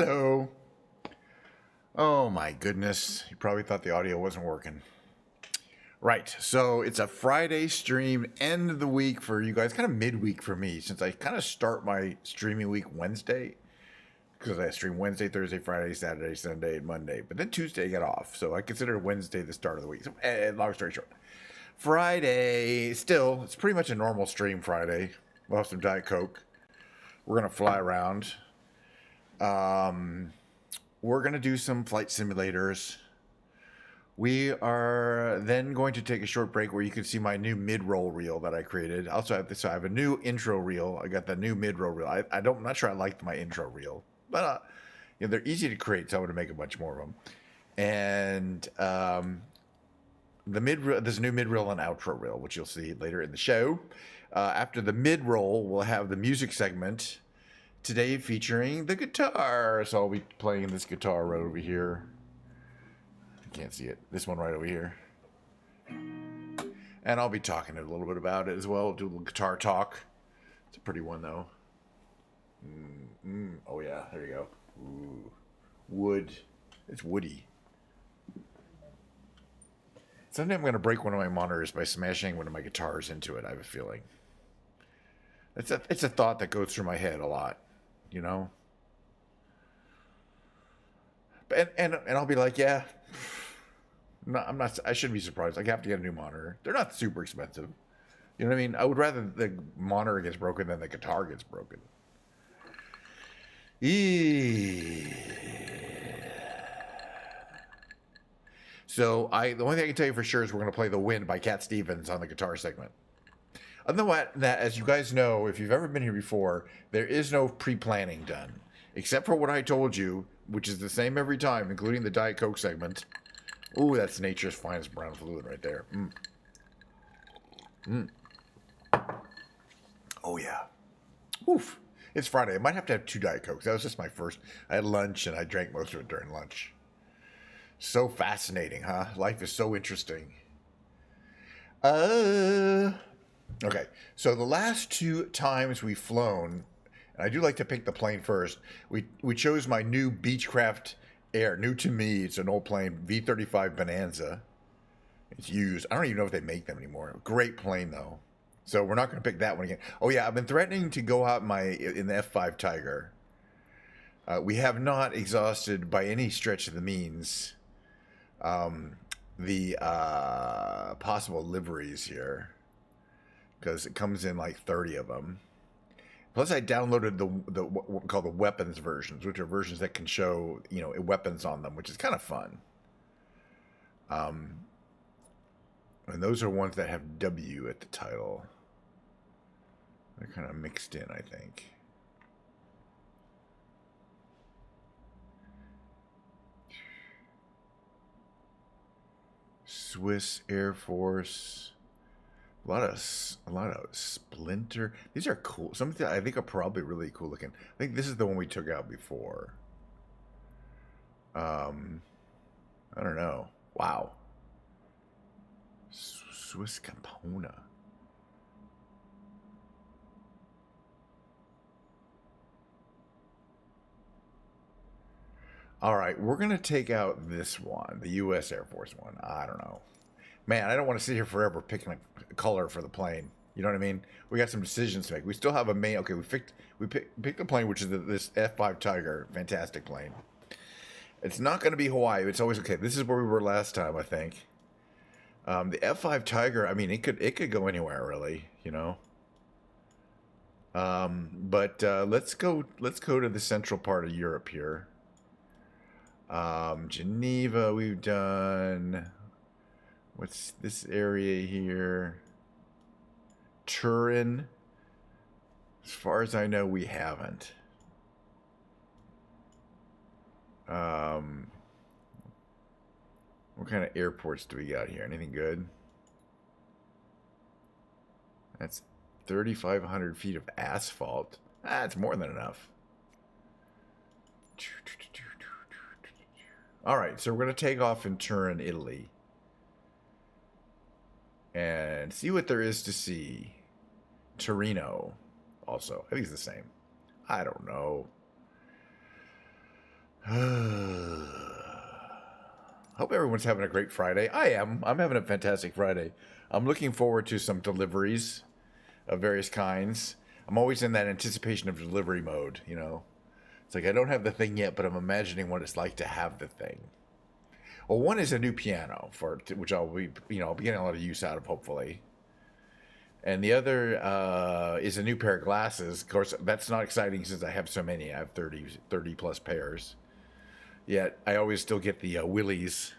Hello. Oh my goodness. You probably thought the audio wasn't working. Right. So it's a Friday stream, end of the week for you guys, kind of midweek for me, since I kind of start my streaming week Wednesday. Because I stream Wednesday, Thursday, Friday, Saturday, Sunday, and Monday. But then Tuesday I get off. So I consider Wednesday the start of the week. So, long story short. Friday, still, it's pretty much a normal stream Friday. We'll have some Diet Coke. We're going to fly around. We're going to do some flight simulators. We are then going to take a short break where you can see my new mid-roll reel that I created. Also, I have a new intro reel. I got the new mid-roll reel. I'm not sure I liked my intro reel, but they're easy to create, so I'm going to make a bunch more of them. And there's a new mid-roll and outro reel, which you'll see later in the show. After the mid-roll, we'll have the music segment. Today featuring the guitar. So I'll be playing this guitar right over here. You can't see it. This one right over here. And I'll be talking a little bit about it as well. Do a little guitar talk. It's a pretty one though. Oh yeah, there you go. Ooh. Wood. It's woody. Someday I'm going to break one of my monitors by smashing one of my guitars into it, I have a feeling. It's a thought that goes through my head a lot. You know, and I'll be like, yeah, no, I'm not. I shouldn't be surprised. I have to get a new monitor. They're not super expensive. You know what I mean? I would rather the monitor gets broken than the guitar gets broken. So the only thing I can tell you for sure is we're going to play "The Wind" by Cat Stevens on the guitar segment. Other than that, as you guys know, if you've ever been here before, there is no pre-planning done. Except for what I told you, which is the same every time, including the Diet Coke segment. Ooh, that's nature's finest brown fluid right there. Oh, yeah. Oof. It's Friday. I might have to have 2 Diet Cokes. That was just my first. I had lunch, and I drank most of it during lunch. So fascinating, huh? Life is so interesting. Okay, so the last 2 times we've flown, and I do like to pick the plane first, we chose my new Beechcraft Air. New to me, it's an old plane, V-35 Bonanza. It's used. I don't even know if they make them anymore. Great plane, though. So we're not going to pick that one again. Oh, yeah, I've been threatening to go out in the F-5 Tiger. We have not exhausted by any stretch of the means the possible liveries here, because it comes in like 30 of them. Plus, I downloaded the what we call the weapons versions, which are versions that can show weapons on them, which is kind of fun. And those are ones that have W at the title. They're kind of mixed in, I think. Swiss Air Force. A lot of Splinter. These are cool. Some I think are probably really cool looking. I think this is the one we took out before. I don't know. Wow. Swiss Campona. All right, we're gonna take out this one, the U.S. Air Force one. I don't know, man. I don't want to sit here forever picking a color for the plane. You know what I mean? We got some decisions to make. We still have a main. Okay, we picked the plane, which is this F-5 Tiger, fantastic plane. It's not going to be Hawaii. It's always okay. This is where we were last time, I think. The F-5 Tiger. I mean, it could go anywhere, really. You know. But let's go to the central part of Europe here. Geneva, we've done. What's this area here? Turin. As far as I know, we haven't. What kind of airports do we got here? Anything good? That's 3,500 feet of asphalt. That's more than enough. All right, so we're going to take off in Turin, Italy. And see what there is to see. Torino, also. I think it's the same. I don't know. Hope everyone's having a great Friday. I am. I'm having a fantastic Friday. I'm looking forward to some deliveries of various kinds. I'm always in that anticipation of delivery mode, you know. It's like I don't have the thing yet, but I'm imagining what it's like to have the thing. Well, one is a new piano for which I'll be, I'll be getting a lot of use out of hopefully. And the other is a new pair of glasses. Of course, that's not exciting since I have so many. I have 30 plus pairs. Yet I always still get the willies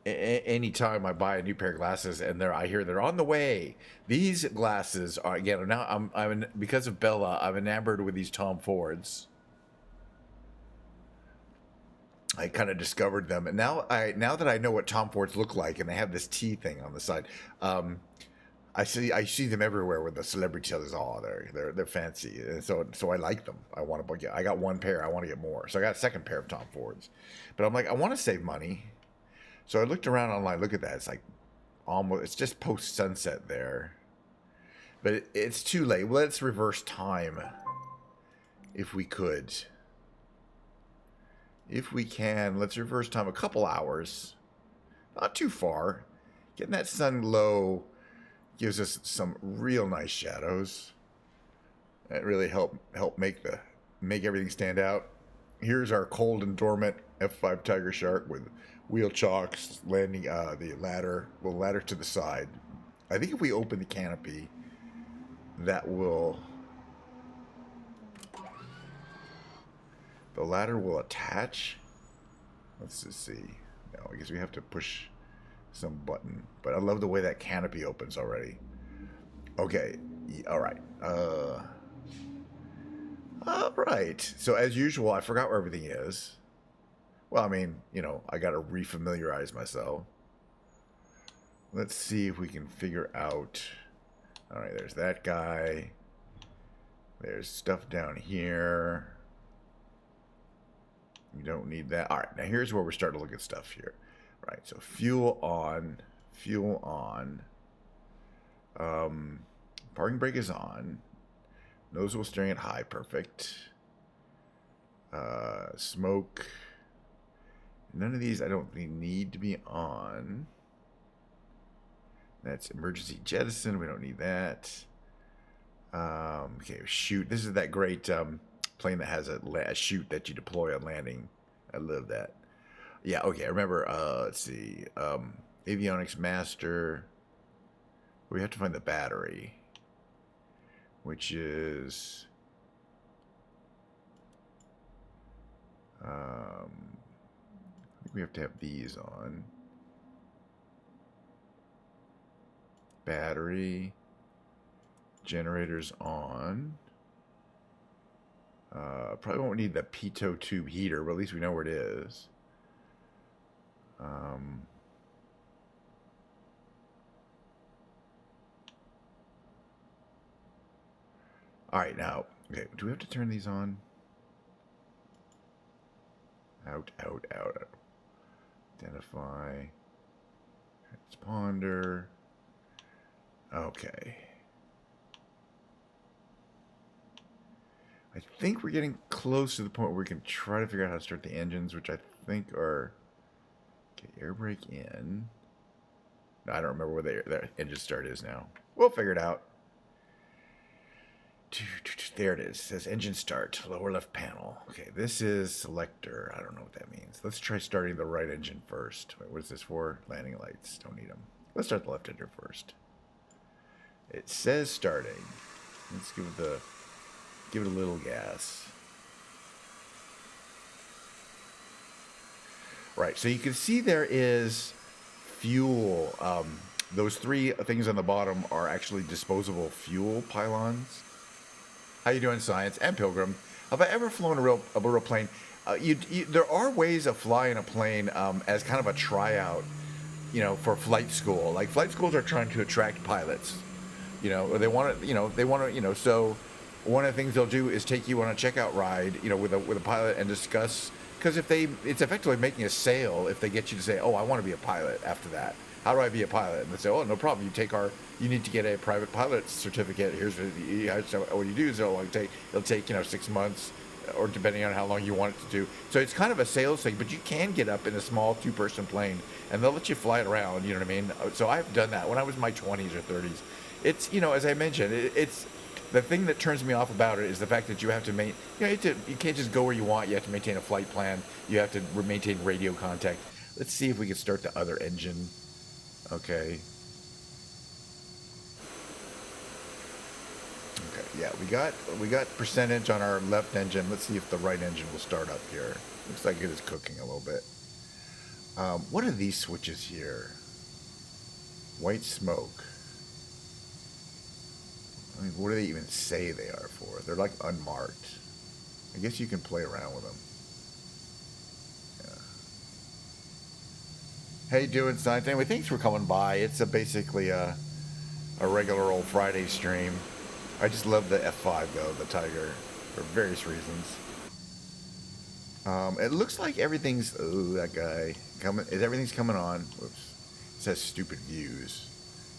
anytime I buy a new pair of glasses, and I hear they're on the way. These glasses are again now. I'm because of Bella. I'm enamored with these Tom Fords. I kind of discovered them, and now that I know what Tom Fords look like, and they have this T thing on the side. I see them everywhere with the celebrity others. Oh, they're fancy, and so I like them. I got one pair. I want to get more, so I got a second pair of Tom Fords. But I'm like, I want to save money, so I looked around online. Look at that. It's like almost. It's just post sunset there, but it's too late. Let's reverse time, if we could. If we can, let's reverse time a couple hours. Not too far. Getting that sun low gives us some real nice shadows. That really help make everything stand out. Here's our cold and dormant F5 Tiger Shark with wheel chocks landing the ladder to the side. I think if we open the canopy, that will... The ladder will attach. Let's just see. No, I guess we have to push some button. But I love the way that canopy opens already. Okay. All right. All right. So as usual, I forgot where everything is. Well, I mean, I got to refamiliarize myself. Let's see if we can figure out. All right. There's that guy. There's stuff down here. You don't need that. All right, now here's where we're starting to look at stuff here. Right, so fuel on. Parking brake is on. Nozzle steering at high, perfect. Smoke. None of these I don't think need to be on. That's emergency jettison. We don't need that. Okay, shoot. This is that great... plane that has a chute that you deploy on landing. I love that. Yeah, okay, I remember, let's see, avionics master. We have to find the battery, which is, I think we have to have these on. Battery, generators on. Probably won't need the pitot tube heater, but at least we know where it is. All right, now, okay, do we have to turn these on? Out. Identify. Transponder. Okay. I think we're getting close to the point where we can try to figure out how to start the engines, which I think are... Okay, air brake in. No, I don't remember where the engine start is now. We'll figure it out. There it is. It says engine start, lower left panel. Okay, this is selector. I don't know what that means. Let's try starting the right engine first. Wait, what is this for? Landing lights. Don't need them. Let's start the left engine first. It says starting. Let's give it a little gas. Right, so you can see there is fuel. Those three things on the bottom are actually disposable fuel pylons. How you doing, Science and Pilgrim? Have I ever flown a real plane? There are ways of flying a plane as kind of a tryout, for flight school. Like flight schools are trying to attract pilots, or they want to, so one of the things they'll do is take you on a checkout ride, with a pilot and discuss, because it's effectively making a sale if they get you to say, oh, I want to be a pilot after that. How do I be a pilot? And they say, oh, no problem. You need to get a private pilot certificate. Here's what you do. So it'll take 6 months or depending on how long you want it to do. So it's kind of a sales thing, but you can get up in a small two-person plane, and they'll let you fly it around. You know what I mean? So I've done that when I was in my 20s or 30s. It's, you know, as I mentioned, it's the thing that turns me off about it is the fact that you have to maintain. You know, you can't just go where you want. You have to maintain a flight plan. You have to maintain radio contact. Let's see if we can start the other engine. Okay. Okay, yeah, we got percentage on our left engine. Let's see if the right engine will start up here. Looks like it is cooking a little bit. What are these switches here? White smoke. I mean, what do they even say they are for? They're like unmarked. I guess you can play around with them. Yeah. Hey, doing Science? Anyway, thanks for coming by. It's basically a regular old Friday stream. I just love the F5 though, the Tiger, for various reasons. It looks like everything's, oh, that guy, everything's coming on. Whoops. It says stupid views.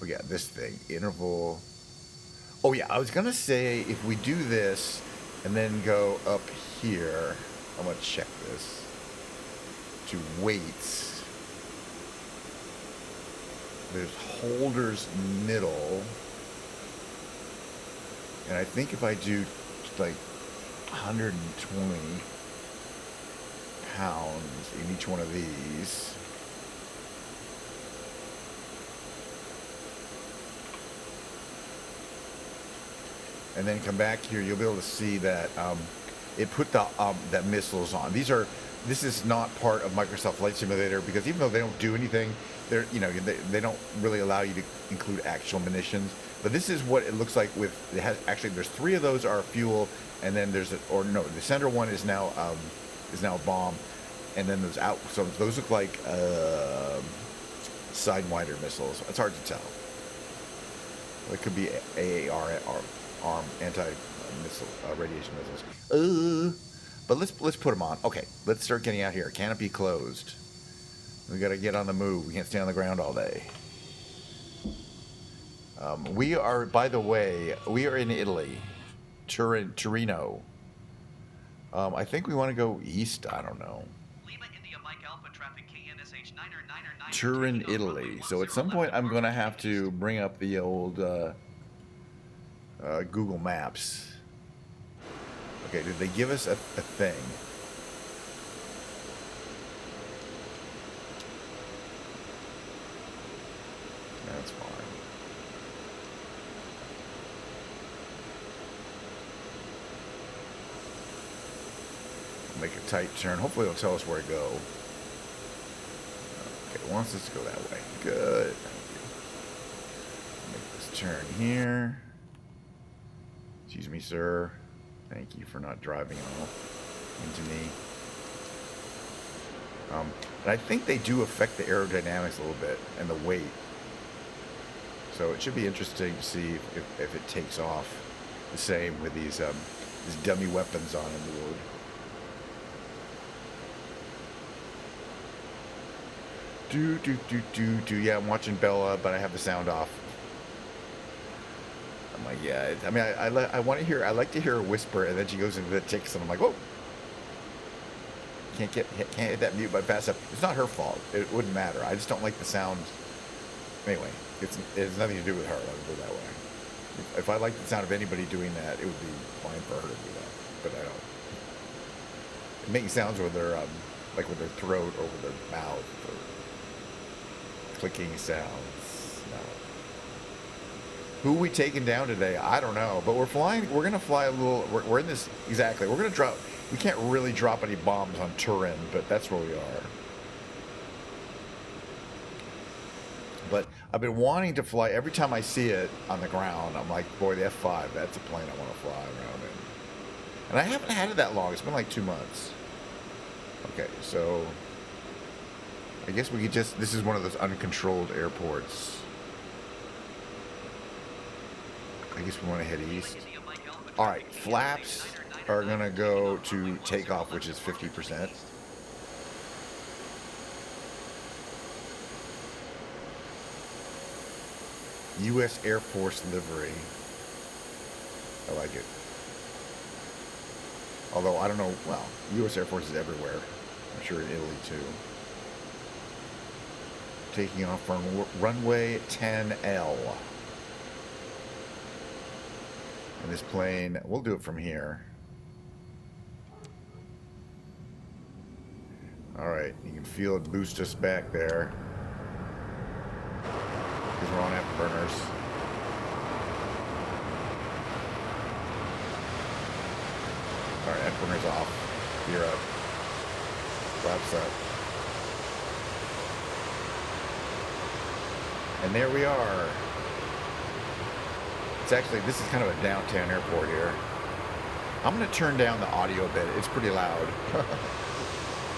Oh yeah, this thing, interval. Oh yeah, I was gonna say if we do this and then go up here, I'm gonna check this, to weights. There's holders middle. And I think if I do like 120 pounds in each one of these, and then come back here, you'll be able to see that it put the that missiles on. This is not part of Microsoft Flight Simulator because even though they don't do anything, they're, you know, they don't really allow you to include actual munitions. But this is what it looks like with, it has, actually there's 3 of those are fuel, and then there's the center one is now a bomb, and then there's out, so those look like Sidewinder missiles. It's hard to tell. It could be AAR, arm, anti-missile, radiation missiles. But let's put them on. Okay, let's start getting out here. Canopy closed. We gotta get on the move. We can't stay on the ground all day. We are, by the way, we are in Italy, Torino. I think we want to go east. I don't know. Turin, Italy. So at some point, I'm going to have to bring up the old Google Maps. Okay, did they give us a thing? That's fine. Make a tight turn. Hopefully it'll tell us where to go. Okay, it wants us to go that way. Good. Thank you. Make this turn here. Excuse me, sir. Thank you for not driving all into me. And I think they do affect the aerodynamics a little bit and the weight. So it should be interesting to see if it takes off the same with these dummy weapons on board. Yeah, I'm watching Bella, but I have the sound off. I'm like, yeah. I mean, I want to hear. I like to hear her whisper, and then she goes into the ticks, and I'm like, whoa. Can't hit that mute button fast enough. It's not her fault. It wouldn't matter. I just don't like the sound. Anyway, it has nothing to do with her. Let me put it that way. If I liked the sound of anybody doing that, it would be fine for her to do that. But I don't. Making sounds with their like with their throat or with their mouth. Or clicking sounds. No. Who are we taking down today? I don't know, but we're flying. We're gonna fly a little. We're in this exactly. We're gonna drop. We can't really drop any bombs on Turin, but that's where we are. But I've been wanting to fly. Every time I see it on the ground, I'm like, boy, the F5. That's a plane I want to fly around in. And I haven't had it that long. It's been like 2 months. Okay, so I guess we could just, this is one of those uncontrolled airports. I guess we want to head east. All right, flaps are going to go to takeoff, which is 50%. U.S. Air Force livery. I like it. Although I don't know, well, U.S. Air Force is everywhere. I'm sure in Italy too. Taking off from runway 10L. And this plane, we'll do it from here. Alright, you can feel it boost us back there. Because we're on afterburners. Alright, afterburners off. Gear up. Flaps up. And there we are. It's actually, this is kind of a downtown airport here. I'm going to turn down the audio a bit. It's pretty loud.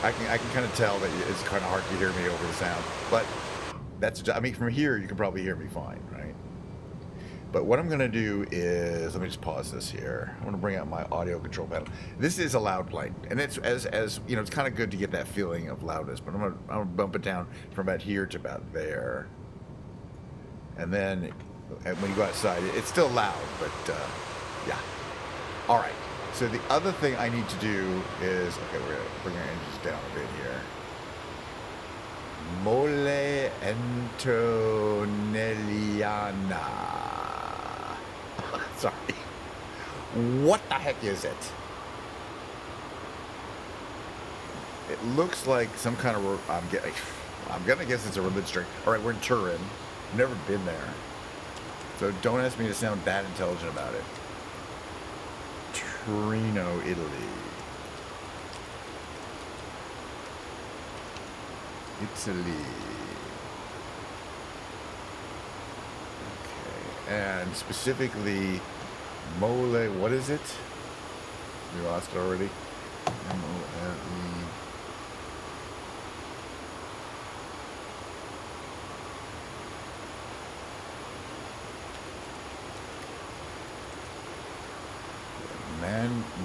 I can kind of tell that it's kind of hard to hear me over the sound. But that's, I mean, from here, you can probably hear me fine, right? But what I'm going to do is, let me just pause this here. I'm going to bring out my audio control panel. This is a loud plane, and it's as you know, it's kind of good to get that feeling of loudness. But I'm gonna bump it down from about here to about there, and then when you go outside, it's still loud, but yeah. All right. So the other thing I need to do is, okay, we're gonna bring our engines down a bit here. Mole Antonelliana. Sorry. What the heck is it? It looks like some kind of, I'm gonna guess it's a religious drink. All right, we're in Turin. Never been there. So don't ask me to sound that intelligent about it. Torino, Italy. Italy. Okay, and specifically, Mole, what is it? We lost it already. M-O-L-E.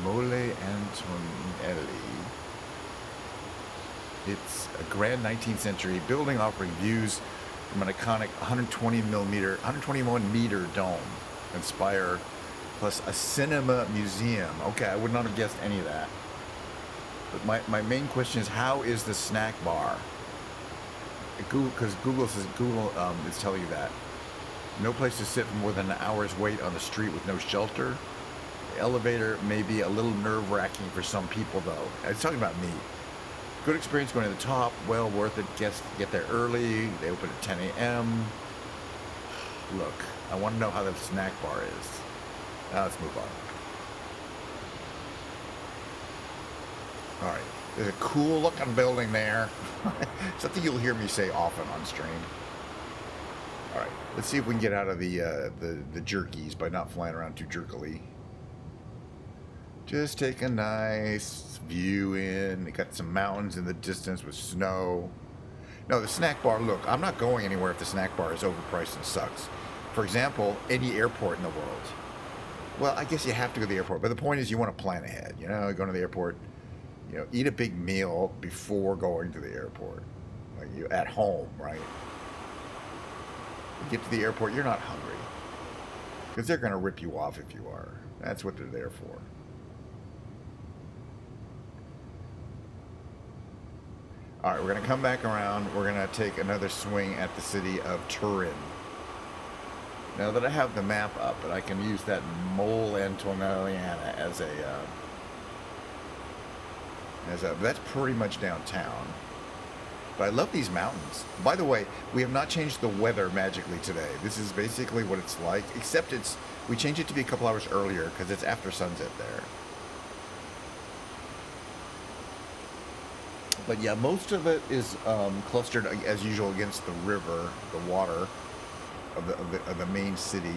Mole Antonelli. It's a grand 19th century building offering views from an iconic 121 meter dome and spire, plus a cinema museum. Okay, I would not have guessed any of that. But my main question is, how is the snack bar? Because Google is telling you that. No place to sit for more than an hour's wait on the street with no shelter. The elevator may be a little nerve-wracking for some people, though. It's talking about me. Good experience going to the top. Well worth it. Get there early. They open at 10 a.m. Look, I want to know how the snack bar is. Now let's move on. All right. There's a cool-looking building there. Something you'll hear me say often on stream. All right. Let's see if we can get out of the jerkies by not flying around too jerkily. Just take a nice view in. They got some mountains in the distance with snow. No, the snack bar, look, I'm not going anywhere if the snack bar is overpriced and sucks. For example, any airport in the world. Well, I guess you have to go to the airport, but the point is you want to plan ahead. You know, going to the airport, you know, eat a big meal before going to the airport. Like you at home, right? You get to the airport, you're not hungry. Because they're going to rip you off if you are. That's what they're there for. All right, we're going to come back around. We're going to take another swing at the city of Turin. Now that I have the map up, but I can use that Mole Antonelliana as a, that's pretty much downtown. But I love these mountains. By the way, we have not changed the weather magically today. This is basically what it's like, except we changed it to be a couple hours earlier because it's after sunset there. But yeah, most of it is clustered as usual against the river, the water of the main city.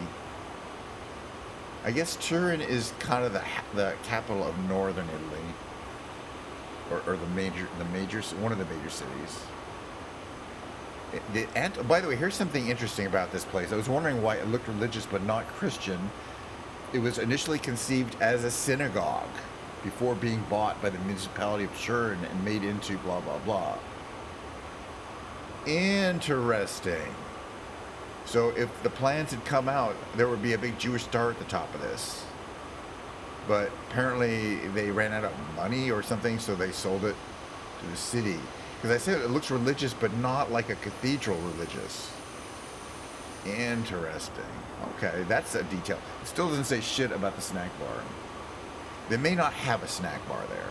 I guess Turin is kind of the capital of northern Italy, or one of the major cities. By the way, here's something interesting about this place. I was wondering why it looked religious but not Christian. It was initially conceived as a synagogue before being bought by the municipality of Turin and made into blah, blah, blah. Interesting. So if the plans had come out, there would be a big Jewish star at the top of this. but apparently they ran out of money or something, so they sold it to the city. Because I said it looks religious, but not like a cathedral religious. Interesting. Okay, that's a detail. It still doesn't say shit about the snack bar. They may not have a snack bar there.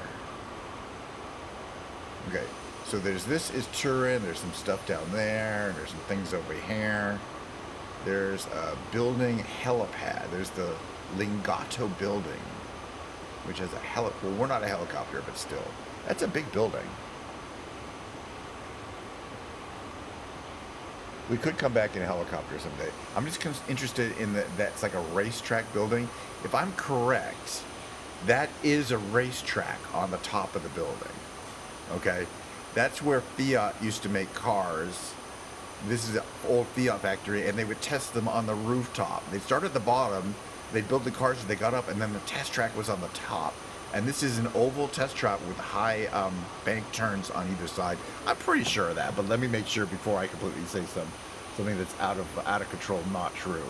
Okay, so this is Turin. There's some stuff down there. There's some things over here. There's a building helipad. There's the Lingato building, which has a well, we're not a helicopter, but still. That's a big building. We could come back in a helicopter someday. I'm just interested in that's like a racetrack building. If I'm correct, that is a racetrack on the top of the building. Okay? That's where Fiat used to make cars. This is an old Fiat factory, and they would test them on the rooftop. They started at the bottom, they built the cars as they got up, and then the test track was on the top. And this is an oval test track with high bank turns on either side. I'm pretty sure of that, but let me make sure before I completely say something that's out of control, not true.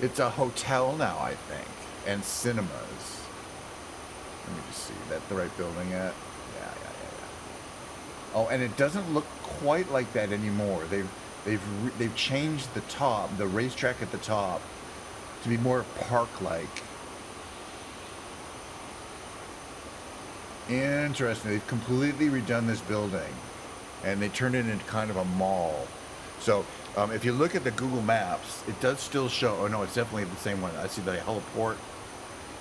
It's a hotel now, I think, and cinemas. Let me just see. That the right building yet? Yeah. Oh, and it doesn't look quite like that anymore. They've changed the top, the racetrack at the top, to be more park-like. Interesting. They've completely redone this building, and they turned it into kind of a mall. So if you look at the Google Maps, it does still show. Oh no, it's definitely the same one. I see the heliport.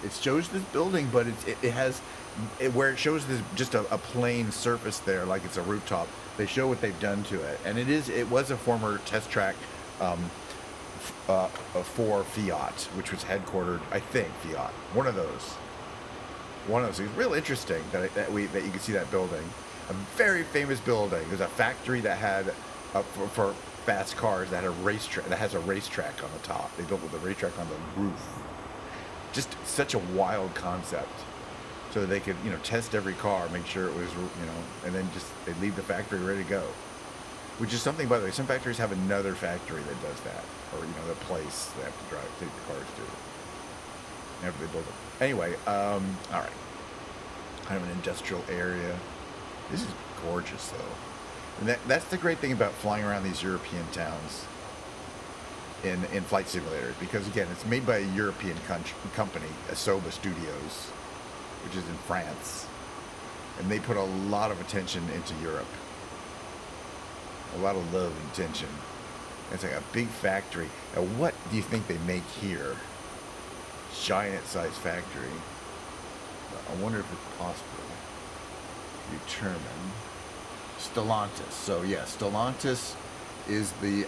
It shows this building, but it has where it shows this just a plain surface there, like it's a rooftop. They show what they've done to it, and it was a former test track for Fiat, which was headquartered, I think, Fiat. One of those. It's real interesting that you can see that building. A very famous building. There's a factory that had for fast cars that had has a racetrack on the top. They built with a racetrack on the roof. Just such a wild concept. So that they could, test every car, make sure it was, and then they leave the factory ready to go. Which is something, by the way, some factories have another factory that does that. Or, the place they have to take the cars to after they build them. Anyway, all right. Kind of an industrial area. This is gorgeous, though. And that's the great thing about flying around these European towns in flight simulators. Because, again, it's made by a European company, Asoba Studios, which is in France. And they put a lot of attention into Europe. A lot of love and attention. It's like a big factory. Now, what do you think they make here? Giant-sized factory. I wonder if it's possible. Determine. Stellantis. So, yeah, Stellantis is the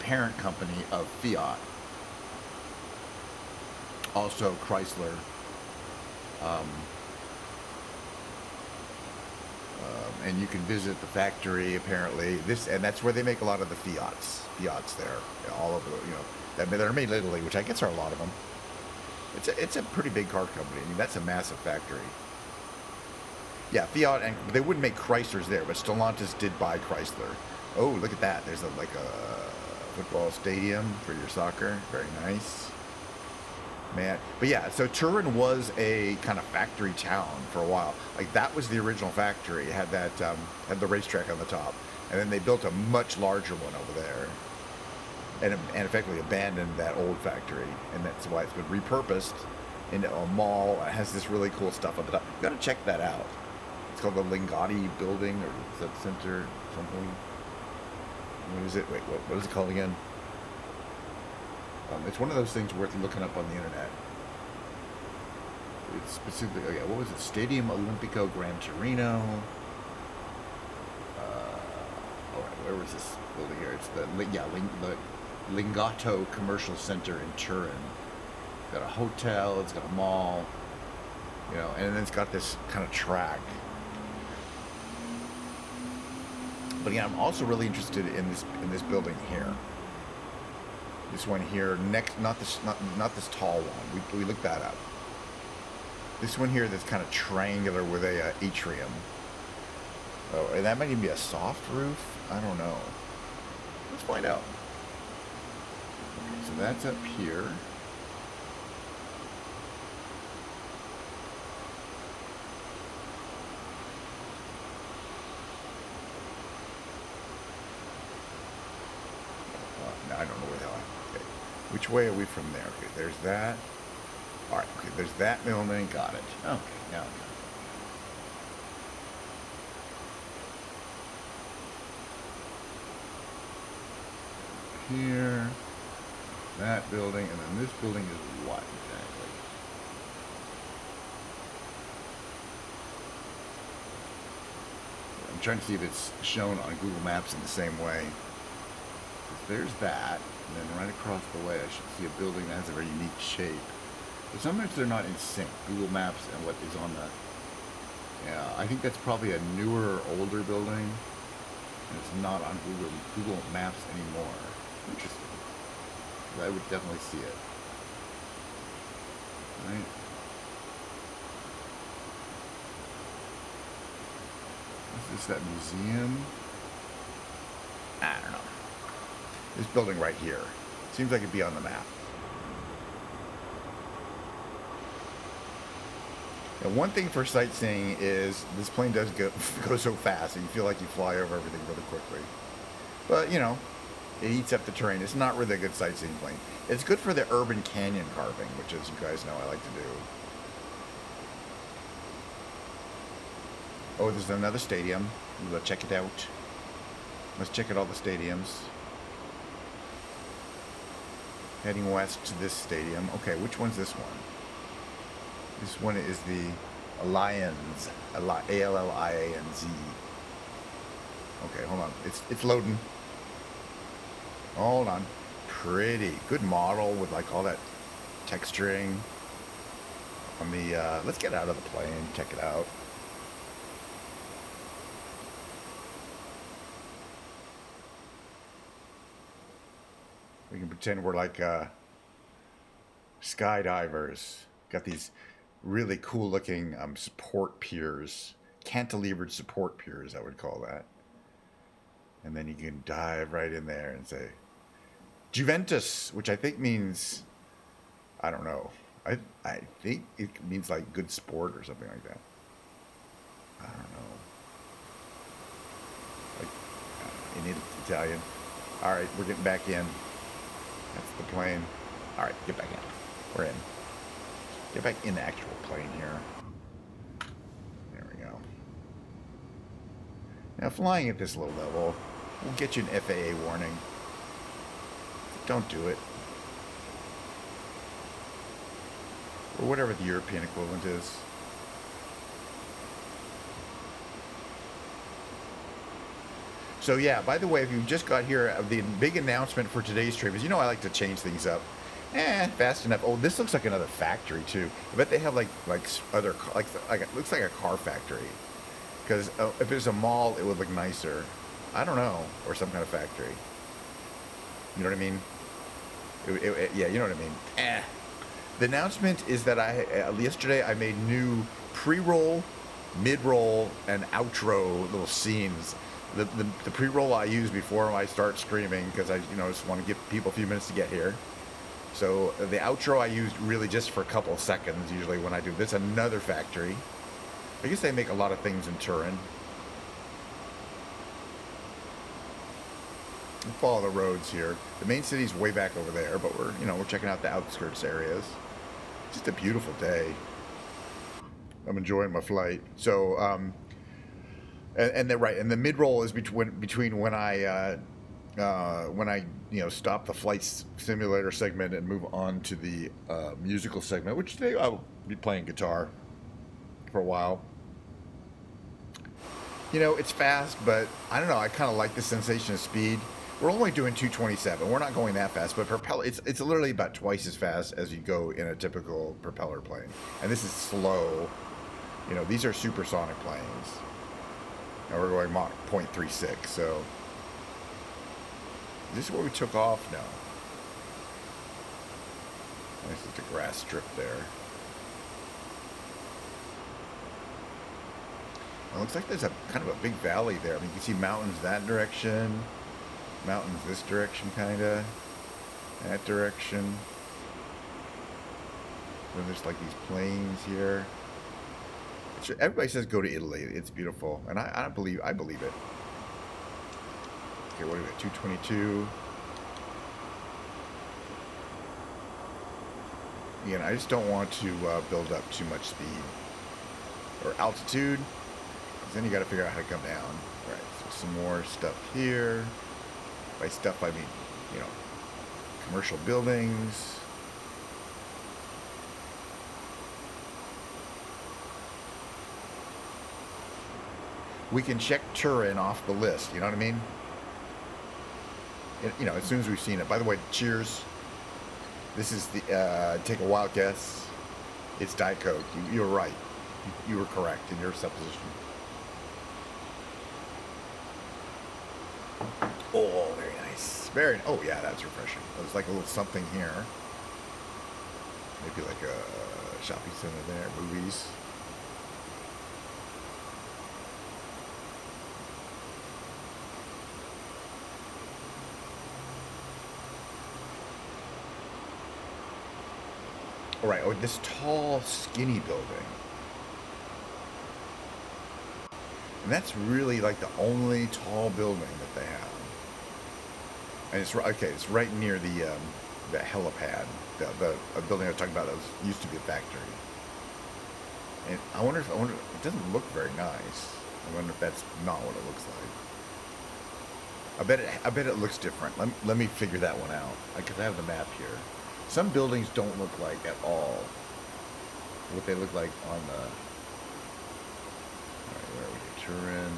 parent company of Fiat. Also, Chrysler. And you can visit the factory apparently. And that's where they make a lot of the Fiats there, all over the, they're made in Italy, which I guess are a lot of them. It's a pretty big car company. I mean, that's a massive factory. Yeah, Fiat, and they wouldn't make Chryslers there, but Stellantis did buy Chrysler. Oh, look at that! There's like a football stadium for your soccer. Very nice. Man, but yeah, so Turin was a kind of factory town for a while. Like that was the original factory. It had that had the racetrack on the top, and then they built a much larger one over there, and effectively abandoned that old factory, and that's why it's been repurposed into a mall. It has this really cool stuff on the top. You got to check that out. It's called the Lingotti Building, or is that Center something? What is it? Wait, what is it called again? It's one of those things worth looking up on the internet. It's specifically, oh yeah, what was it? Stadium Olimpico Gran Torino. Where was this building here? It's the Lingato Commercial Center in Turin. It's got a hotel, it's got a mall, and then it's got this kind of track. But again, I'm also really interested in this building here. This one here, not this tall one. We looked that up. This one here that's kind of triangular with a atrium. Oh, and that might even be a soft roof. I don't know. Let's find out. Okay, so that's up here. No, I don't know where the hell I am. Okay. Which way are we from there? Okay, there's that. All right, okay, there's that building. Got it. Okay, now. Here, that building, and then this building is what exactly? I'm trying to see if it's shown on Google Maps in the same way. There's that, and then right across the way I should see a building that has a very unique shape. But sometimes they're not in sync, Google Maps and what is on the... Yeah, I think that's probably a newer, older building, and it's not on Google Maps anymore. Interesting. I would definitely see it. Right? Is this that museum? I don't know. This building right here. Seems like it'd be on the map. Now, one thing for sightseeing is this plane does go so fast, and you feel like you fly over everything really quickly. But, you know, it eats up the terrain. It's not really a good sightseeing plane. It's good for the urban canyon carving, which, as you guys know, I like to do. Oh, there's another stadium. Let's check it out. Let's check out all the stadiums. Heading west to this stadium. Okay, which one's this one? This one is the Allianz. A-L-L-I-A-N-Z. Okay, hold on. It's loading. Hold on. Pretty. Good model with like all that texturing on the... let's get out of the plane. Check it out. We can pretend we're like skydivers. Got these really cool looking support piers. Cantilevered support piers, I would call that. And then you can dive right in there and say, Juventus, which I think means, I don't know. I think it means like good sport or something like that. I don't know. Like in Italian. All right, we're getting back in. That's the plane. All right, get back in. We're in. Get back in the actual plane here. There we go. Now, flying at this low level will get you an FAA warning. Don't do it. Or whatever the European equivalent is. So yeah, by the way, if you just got here, the big announcement for today's stream is, you know, I like to change things up. Fast enough. Oh, this looks like another factory too. I bet they have like other like it looks like a car factory. Because if there's a mall, it would look nicer. I don't know, or some kind of factory. You know what I mean? Yeah, you know what I mean. The announcement is that yesterday I made new pre-roll, mid-roll, and outro little scenes. The pre-roll I use before I start screaming because I just want to give people a few minutes to get here. So the outro I used really just for a couple of seconds usually when I do this. Another factory. I guess they make a lot of things in Turin. We'll follow the roads here. The main city's way back over there, but we're checking out the outskirts areas. Just a beautiful day. I'm enjoying my flight. So and then right, and the mid roll is between when I stop the flight simulator segment and move on to the musical segment, which today I'll be playing guitar for a while. It's fast, but I don't know. I kind of like the sensation of speed. We're only doing 227. We're not going that fast, but propeller, it's literally about twice as fast as you go in a typical propeller plane. And this is slow. These are supersonic planes. And we're going Mach 0.36, so... Is this where we took off? No. This is the grass strip there. It looks like there's a kind of a big valley there. I mean, you can see mountains that direction, mountains this direction, kind of. that direction. Then there's like these plains here. Everybody says go to Italy. It's beautiful, and I believe it. Okay, what are we at? 222. Again, I just don't want to build up too much speed or altitude, because then you got to figure out how to come down. All right, so some more stuff here. By stuff, I mean, you know, commercial buildings. We can check Turin off the list. You know what I mean? You know, as soon as we've seen it. By the way, cheers. This is the, take a wild guess. It's Diet Coke. You were right. You were correct in your supposition. Oh, very nice. Oh, yeah, that's refreshing. There's like a little something here. Maybe like a shopping center there, movies. All right, oh, this tall, skinny building. And that's really like the only tall building that they have. And it's okay. It's right near the helipad, the building I was talking about. That used to be a factory. And I wonder. It doesn't look very nice. I wonder if that's not what it looks like. I bet it looks different. Let me figure that one out. Because I have the map here. Some buildings don't look like at all what they look like on the. All right, where are we? Turin.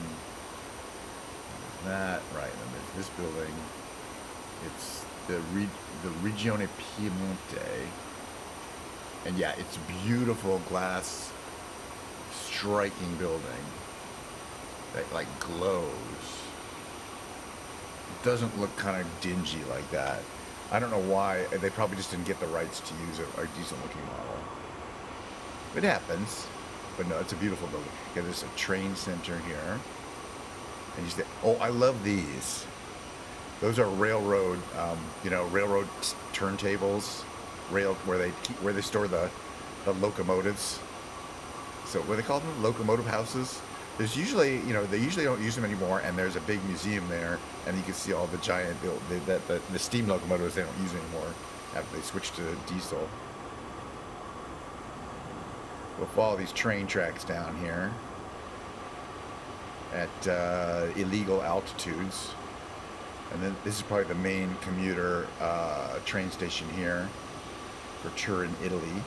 There's that, right? And then there's this building. It's the Regione Piemonte, and yeah, it's beautiful glass, striking building that like glows. It doesn't look kind of dingy like that. I don't know why. They probably just didn't get the rights to use a decent looking model. It happens. But no, it's a beautiful building. Okay, there's a train center here. And you say, oh, I love these. Those are railroad, railroad turntables, where they store the locomotives. So what do they call them? Locomotive houses. There's usually, they usually don't use them anymore, and there's a big museum there, and you can see all the giant the steam locomotives they don't use anymore after they switched to diesel. We'll follow these train tracks down here at illegal altitudes. And then this is probably the main commuter train station here for Turin, Italy.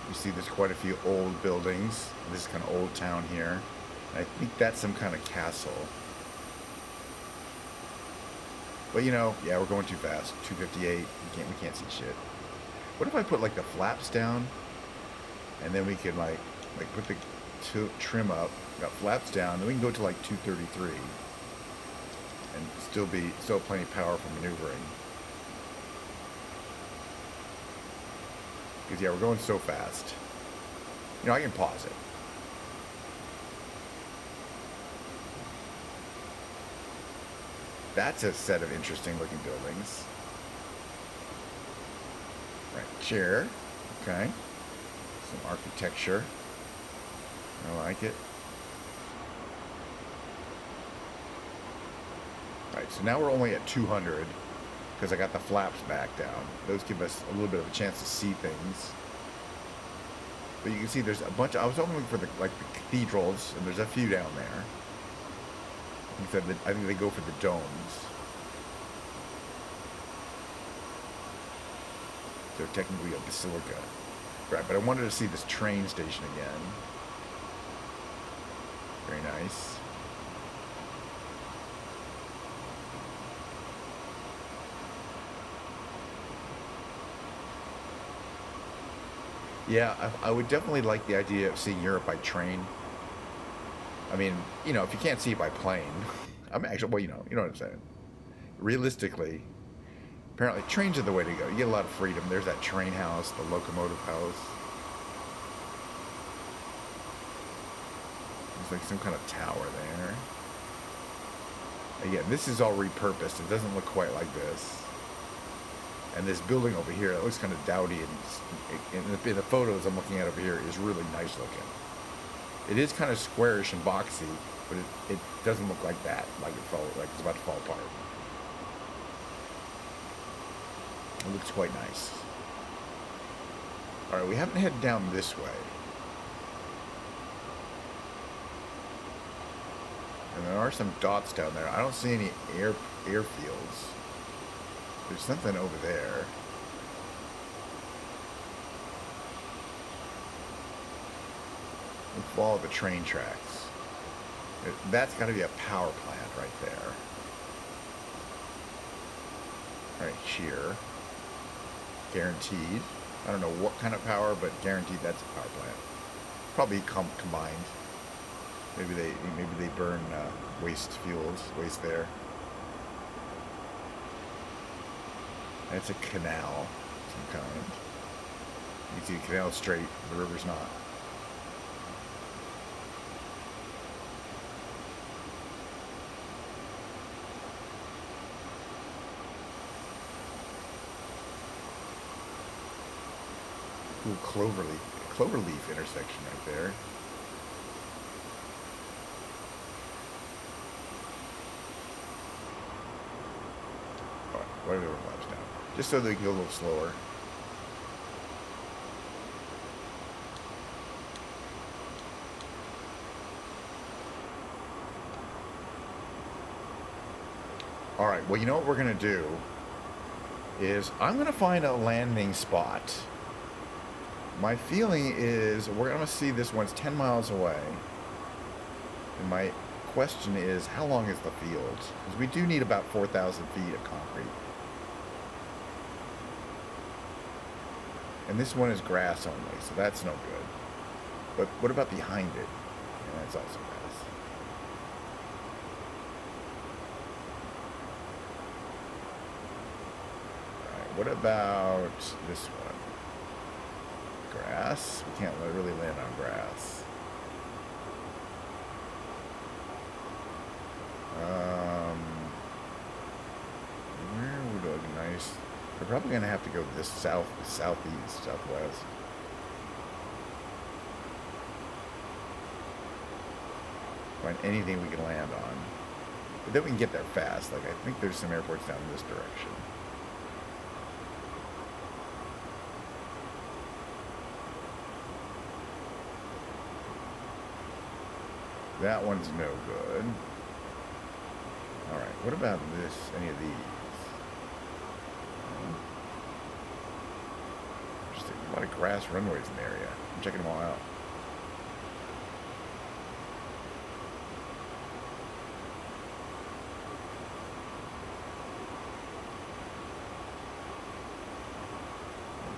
You see there's quite a few old buildings. This is kind of old town here. I think that's some kind of castle. But yeah, we're going too fast. 258. We can't see shit. What if I put like the flaps down, and then we can like put the trim up, got flaps down, then we can go to like 233, and still plenty of power for maneuvering. Because yeah, we're going so fast. I can pause it. That's a set of interesting looking buildings. Right, chair. Okay. Some architecture. I like it. Right, so now we're only at 200 because I got the flaps back down. Those give us a little bit of a chance to see things. But you can see there's a bunch of, I was only looking for the cathedrals, and there's a few down there. I think they go for the domes. They're technically a basilica. Right, but I wanted to see this train station again. Very nice. Yeah, I would definitely like the idea of seeing Europe by train. I mean, if you can't see it by plane, I mean, actually, well, you know what I'm saying. Realistically, apparently trains are the way to go. You get a lot of freedom. There's that train house, the locomotive house. There's like some kind of tower there. Again, this is all repurposed. It doesn't look quite like this. And this building over here, it looks kind of dowdy, and in the photos I'm looking at over here is really nice looking. It is kind of squarish and boxy, but it doesn't look like that, like it's about to fall apart. It looks quite nice. All right, we haven't headed down this way. And there are some dots down there. I don't see any airfields. There's something over there. We'll follow the train tracks. That's got to be a power plant right there. Right here. Guaranteed. I don't know what kind of power, but guaranteed that's a power plant. Probably combined. Maybe they burn waste fuels, waste there. And it's a canal of some kind. You can see the canal straight, the river's not. Cool cloverleaf intersection right there. Whatever flaps down. Just so they can go a little slower. Alright, well, you know what we're going to do is I'm going to find a landing spot. My feeling is we're going to see this one's 10 miles away. And my question is, how long is the field? Because we do need about 4,000 feet of concrete. And this one is grass only, so that's no good. But what about behind it? Yeah, that's also grass. Alright, what about this one? Grass? We can't really land on grass. Where would it look nice? We're probably going to have to go this southeast, southwest. Find anything we can land on. But then we can get there fast. Like, I think there's some airports down in this direction. That one's no good. Alright, what about this? Any of these? A lot of grass runways in the area. I'm checking them all out.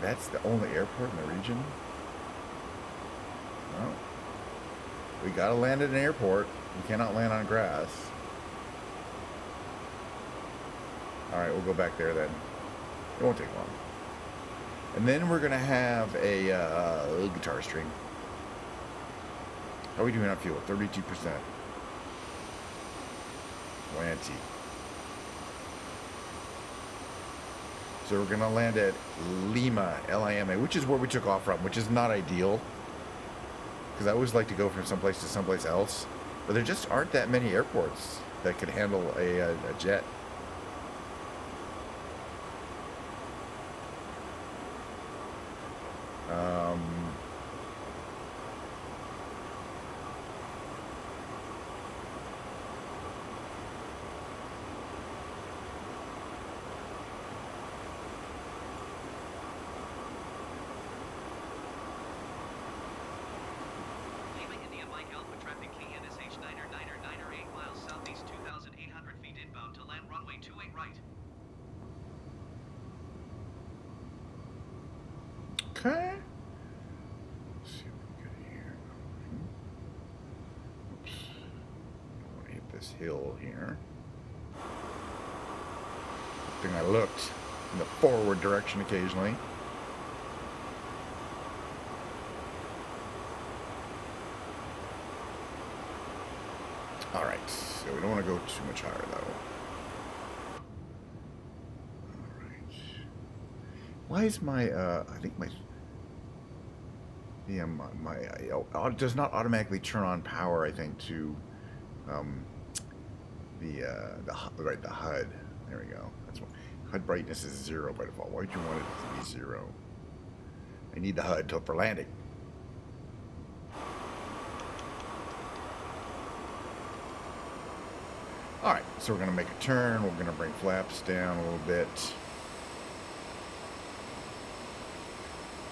That's the only airport in the region? No. We gotta land at an airport. We cannot land on grass. Alright, we'll go back there then. It won't take long. And then we're going to have a guitar string. How are we doing on fuel? 32%. Lanty. So we're going to land at Lima, Lima, which is where we took off from, which is not ideal. Because I always like to go from someplace to someplace else. But there just aren't that many airports that could handle a jet. Okay. Let's see if we can get here. Oops. Don't want to hit this hill here. Good thing I looked in the forward direction occasionally. Alright, so we don't want to go too much higher, though. Alright. Why is my, I think my... Yeah, it does not automatically turn on power, I think, to the HUD. There we go. That's what HUD brightness is 0 by default. Why would you want it to be 0? I need the HUD for landing. All right, so we're gonna make a turn. We're gonna bring flaps down a little bit.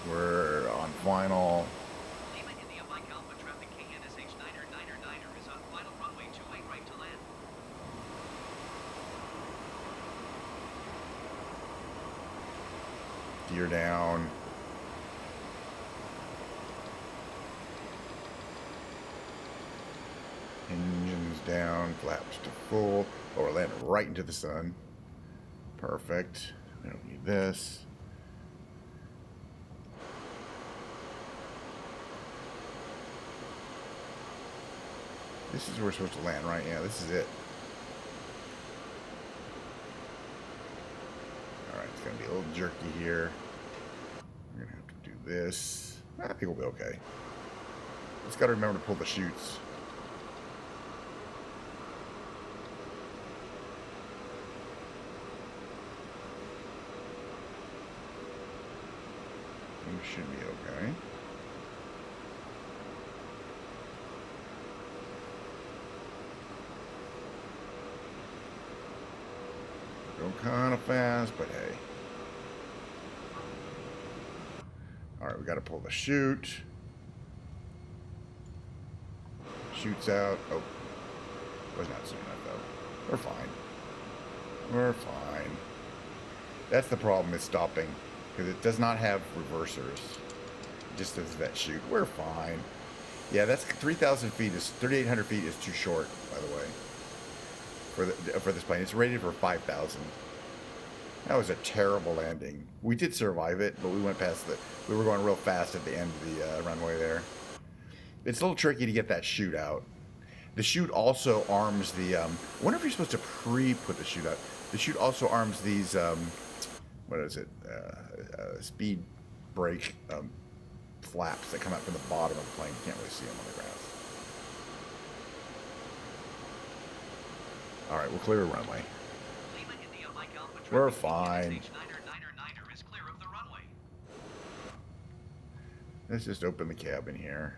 We're on final. Gear down. Engines down, flaps to full. Oh, we're landing right into the sun. Perfect. We don't need this. This is where we're supposed to land, right? Yeah, this is it. Alright, it's going to be a little jerky here. We're going to have to do this. I think we'll be okay. Just got to remember to pull the chutes. We should be okay. Go kind of fast, but hey. Alright, we got to pull the chute. Chutes out. Oh. Was not soon enough, though. We're fine. We're fine. That's the problem is stopping. Because it does not have reversers. It just does that chute. We're fine. Yeah, that's 3,000 feet. 3,800 feet is too short, by the way. For this plane. It's rated for 5,000. That was a terrible landing. We did survive it, but we went past we were going real fast at the end of the runway there. It's a little tricky to get that chute out. The chute also arms the... I wonder if you're supposed to pre-put the chute out. The chute also arms these... what is it? Speed brake flaps that come out from the bottom of the plane. You can't really see them on the ground. All right, we'll clear a runway. We're fine. Let's just open the cabin here.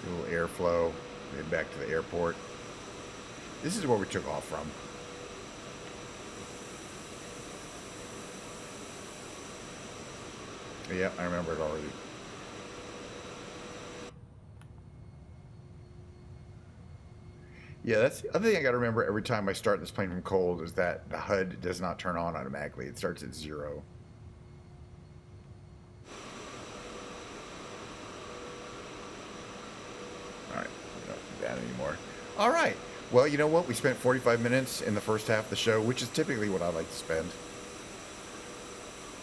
A little airflow. Head back to the airport. This is where we took off from. Yeah, I remember it already. Yeah, that's the other thing I got to remember every time I start this plane from cold is that the HUD does not turn on automatically. It starts at 0. All right, we don't do that anymore. All right. Well, you know what? We spent 45 minutes in the first half of the show, which is typically what I like to spend.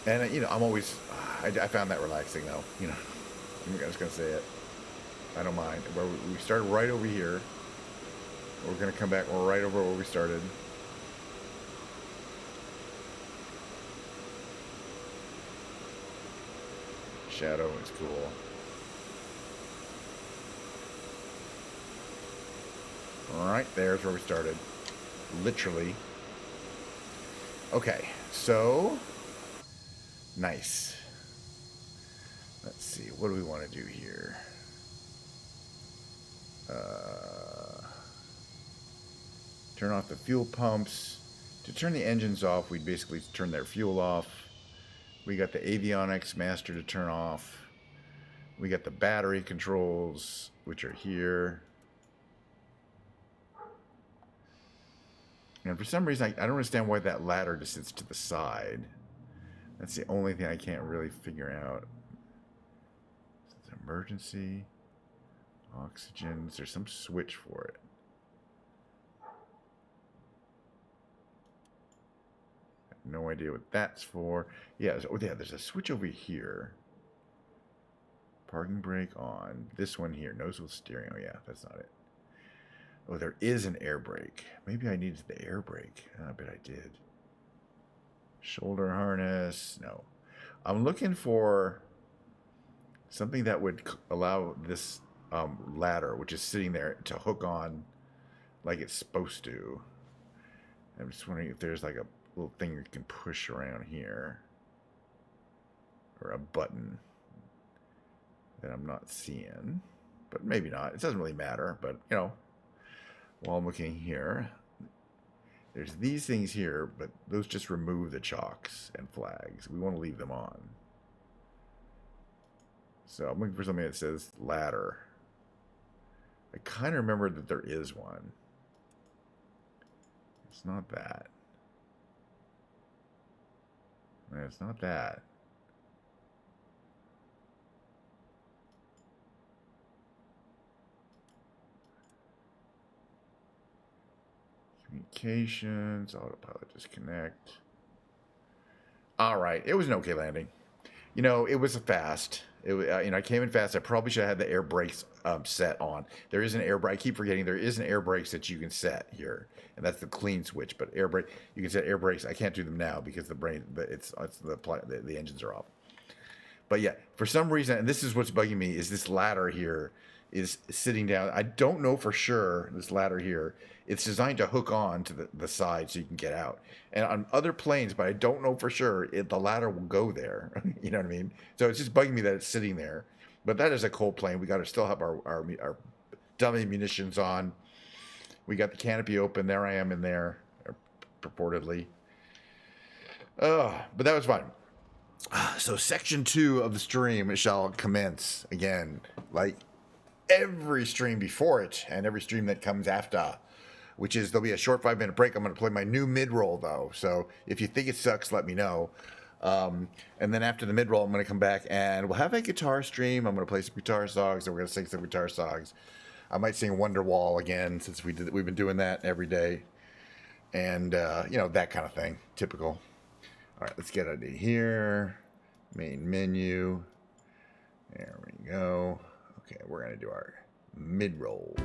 And, you know, I'm always... I found that relaxing, though. You know, I'm just going to say it. I don't mind. We started right over here. We're going to come back right over where we started. Shadow is cool. Alright, there's where we started. Literally. Okay, so... Nice. Let's see, what do we want to do here? Turn off the fuel pumps. To turn the engines off, we'd basically turn their fuel off. We got the avionics master to turn off. We got the battery controls, which are here. And for some reason, I don't understand why that ladder just sits to the side. That's the only thing I can't really figure out. It's emergency. Oxygen. Is there some switch for it? No idea what that's for. Yeah, oh yeah, there's a switch over here. Parking brake on. This one here, nozzle steering. Oh yeah, that's not it. Oh, there is an air brake. Maybe I needed the air brake. I bet I did. Shoulder harness. No. I'm looking for something that would allow this ladder, which is sitting there, to hook on like it's supposed to. I'm just wondering if there's like a little thing you can push around here. Or a button that I'm not seeing. But maybe not. It doesn't really matter. But, you know, while I'm looking here, there's these things here, but those just remove the chocks and flags. We want to leave them on. So I'm looking for something that says ladder. I kind of remember that there is one. It's not that. It's not that. Communications, autopilot disconnect. All right, it was an okay landing. You know, it was fast. I came in fast. I probably should have had the air brakes set on. There is an air brake. I keep forgetting there is an air brakes that you can set here, and that's the clean switch. But air brake, you can set air brakes. I can't do them now because the engines are off. But yeah, for some reason, and this is what's bugging me, is this ladder here is sitting down. I don't know for sure, this ladder here. It's designed to hook on to the side so you can get out. And on other planes, but I don't know for sure, the ladder will go there. You know what I mean? So it's just bugging me that it's sitting there. But that is a cold plane. We got to still have our dummy munitions on. We got the canopy open. There I am in there, purportedly. But that was fun. So section 2 of the stream shall commence again, like every stream before it and every stream that comes after, which is there'll be a short 5-minute break. I'm going to play my new mid-roll, though. So if you think it sucks, let me know. And then after the mid-roll, I'm going to come back and we'll have a guitar stream. I'm going to play some guitar songs and we're going to sing some guitar songs. I might sing Wonderwall again since we've been doing that every day. And, that kind of thing. Typical. All right, let's get out of here. Main menu. There we go. Okay, we're going to do our mid-roll.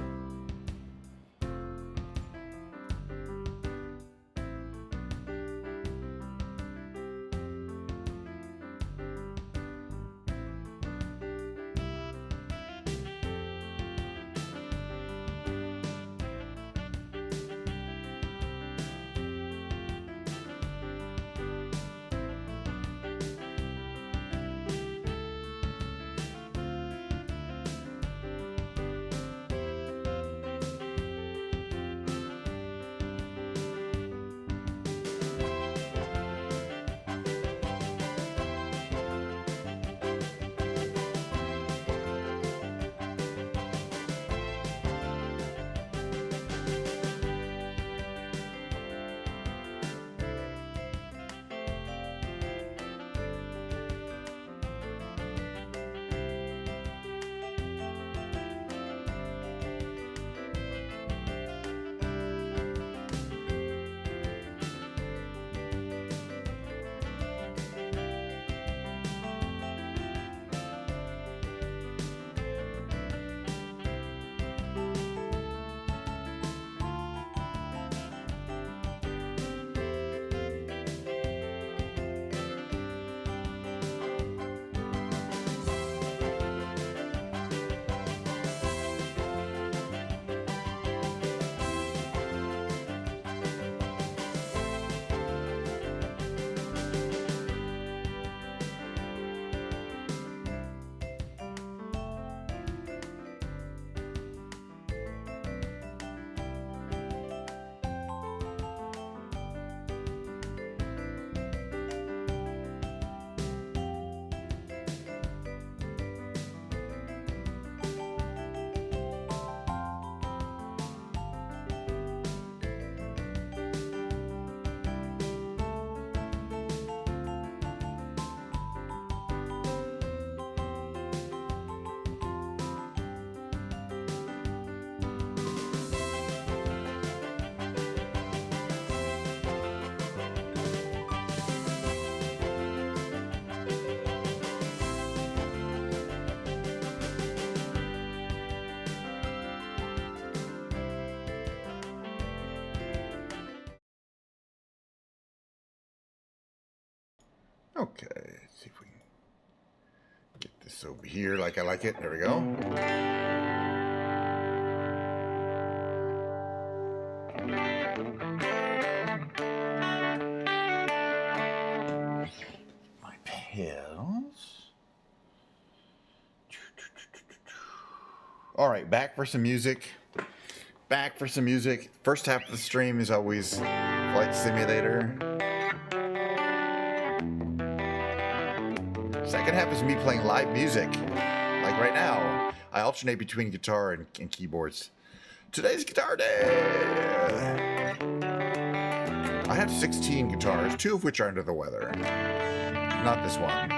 Okay, let's see if we can get this over here like I like it. There we go. My pills. All right, back for some music. Back for some music. First half of the stream is always Flight Simulator. Second half is me playing live music. Like right now, I alternate between guitar and keyboards. Today's guitar day! I have 16 guitars, 2 of which are under the weather. Not this one.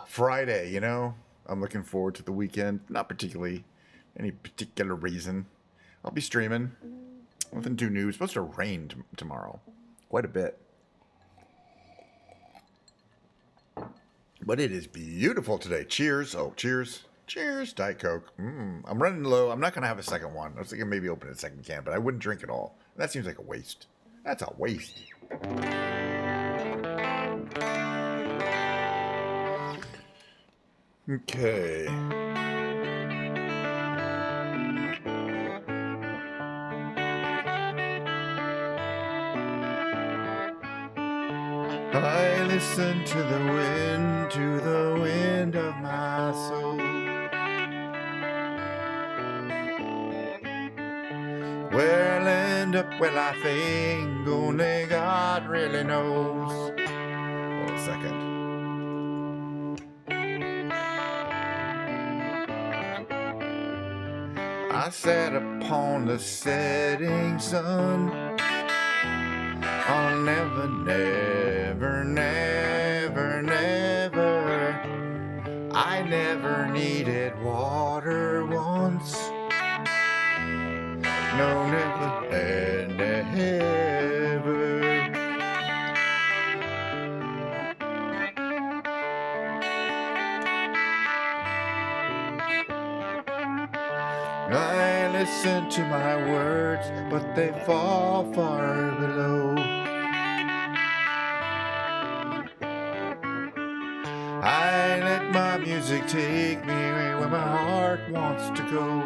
Friday, you know, I'm looking forward to the weekend. Not particularly any particular reason. I'll be streaming. Nothing too new. It's supposed to rain tomorrow. Quite a bit. But it is beautiful today. Cheers. Oh, cheers. Cheers. Diet Coke. I'm running low. I'm not going to have a second one. I was thinking maybe open a second can, but I wouldn't drink it all. That seems like a waste. That's a waste. Okay. I listen to the wind of my soul. Where I'll end up, well, I think only God really knows. Hold a second. I sat upon the setting sun. I'll never, never, never, never. I never needed water once. No, never, never. I listen to my words, but they fall far below. I let my music take me where my heart wants to go.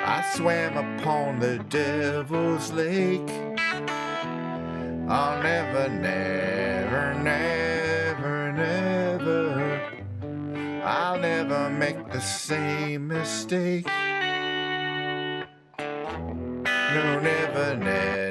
I swam upon the devil's lake. I'll never, never, never, never. I'll never make the same mistake. No, never, never.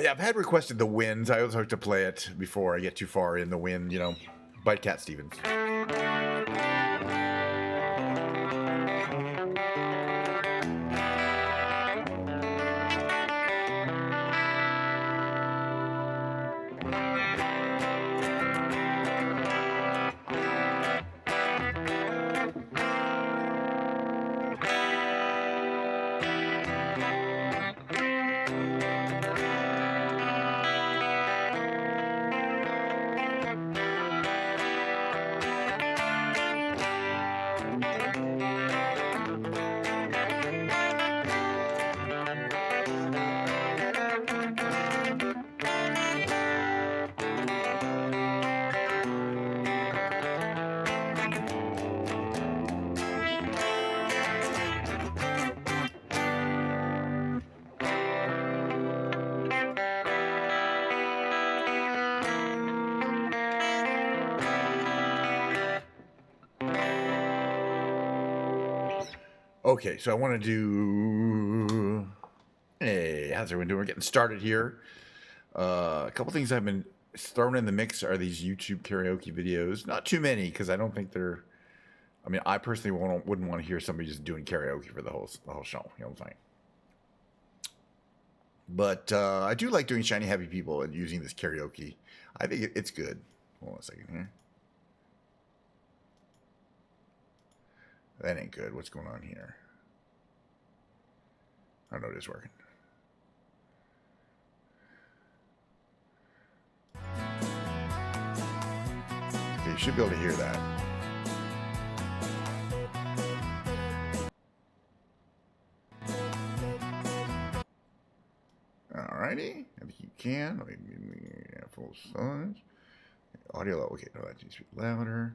Yeah, I've had requested the Winds. I always like to play it before I get too far in the wind, you know, by Cat Stevens. Okay, so I want to do. Hey, how's everyone doing? We're getting started here. A couple things I've been thrown in the mix are these YouTube karaoke videos. Not too many because I don't think they're. I mean, I personally wouldn't want to hear somebody just doing karaoke for the whole show. You know what I'm saying? But I do like doing Shiny Happy People and using this karaoke. I think it's good. Hold on a second here. That ain't good. What's going on here? I don't know, it is working. Okay, you should be able to hear that. Alrighty, I think you can. Let me full size. Audio, okay, no, that needs to be louder.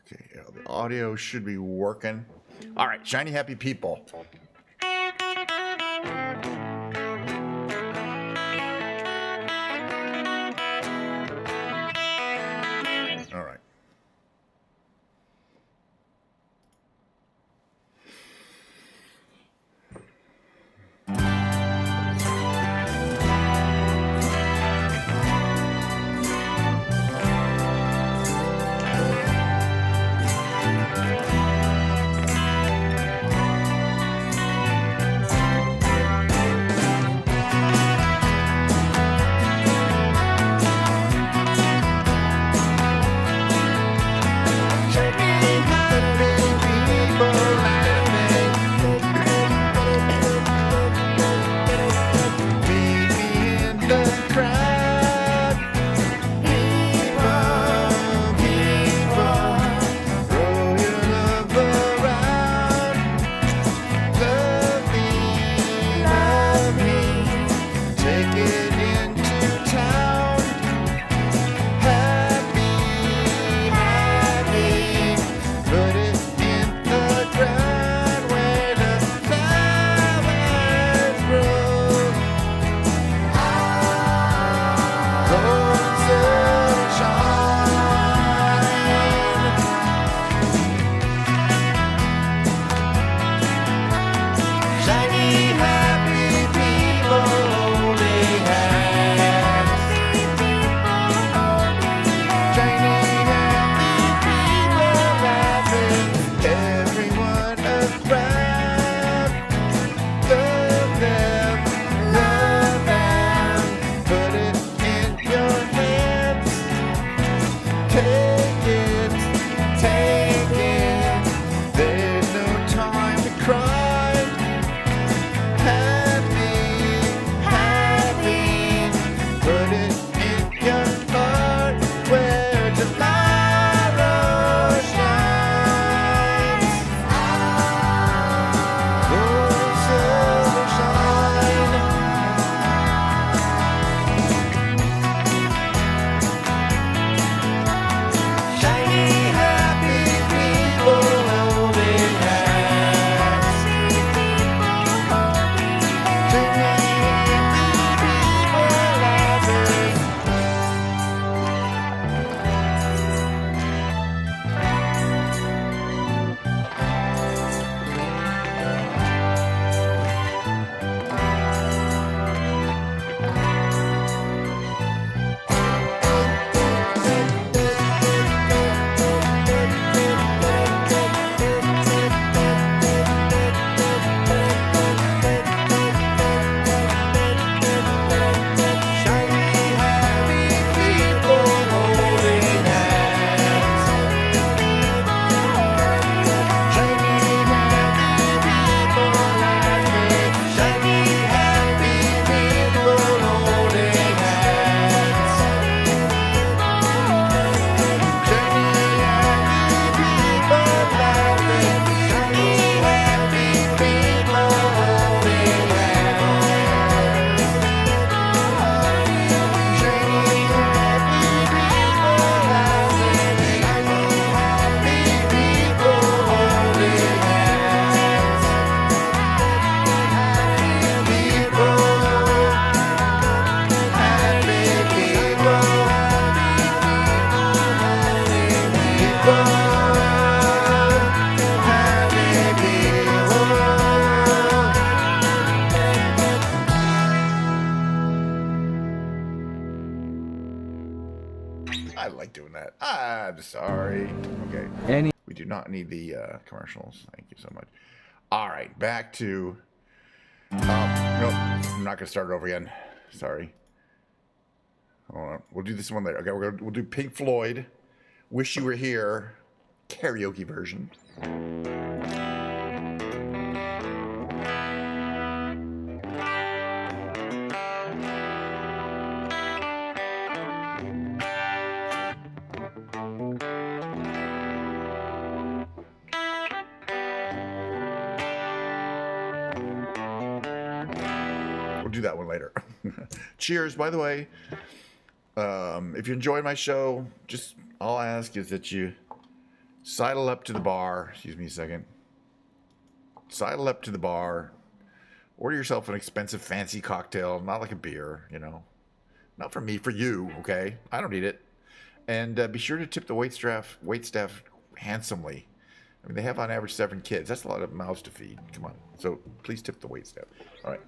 Okay, yeah, the audio should be working. All right, Shiny Happy People. All right. like doing that. I'm sorry. Okay. We do not need the commercials. Thank you so much. All right, back to... no, I'm not going to start it over again. Sorry. Hold on. We'll do this one later. Okay, we'll do Pink Floyd, Wish You Were Here, karaoke version. We'll do that one later. Cheers, by the way. If you enjoyed my show, just all I ask is that you sidle up to the bar. Excuse me a second. Sidle up to the bar. Order yourself an expensive, fancy cocktail. Not like a beer, you know. Not for me, for you, okay? I don't need it. And be sure to tip the wait staff handsomely. I mean, they have on average 7 kids. That's a lot of mouths to feed. Come on. So please tip the wait staff. All right.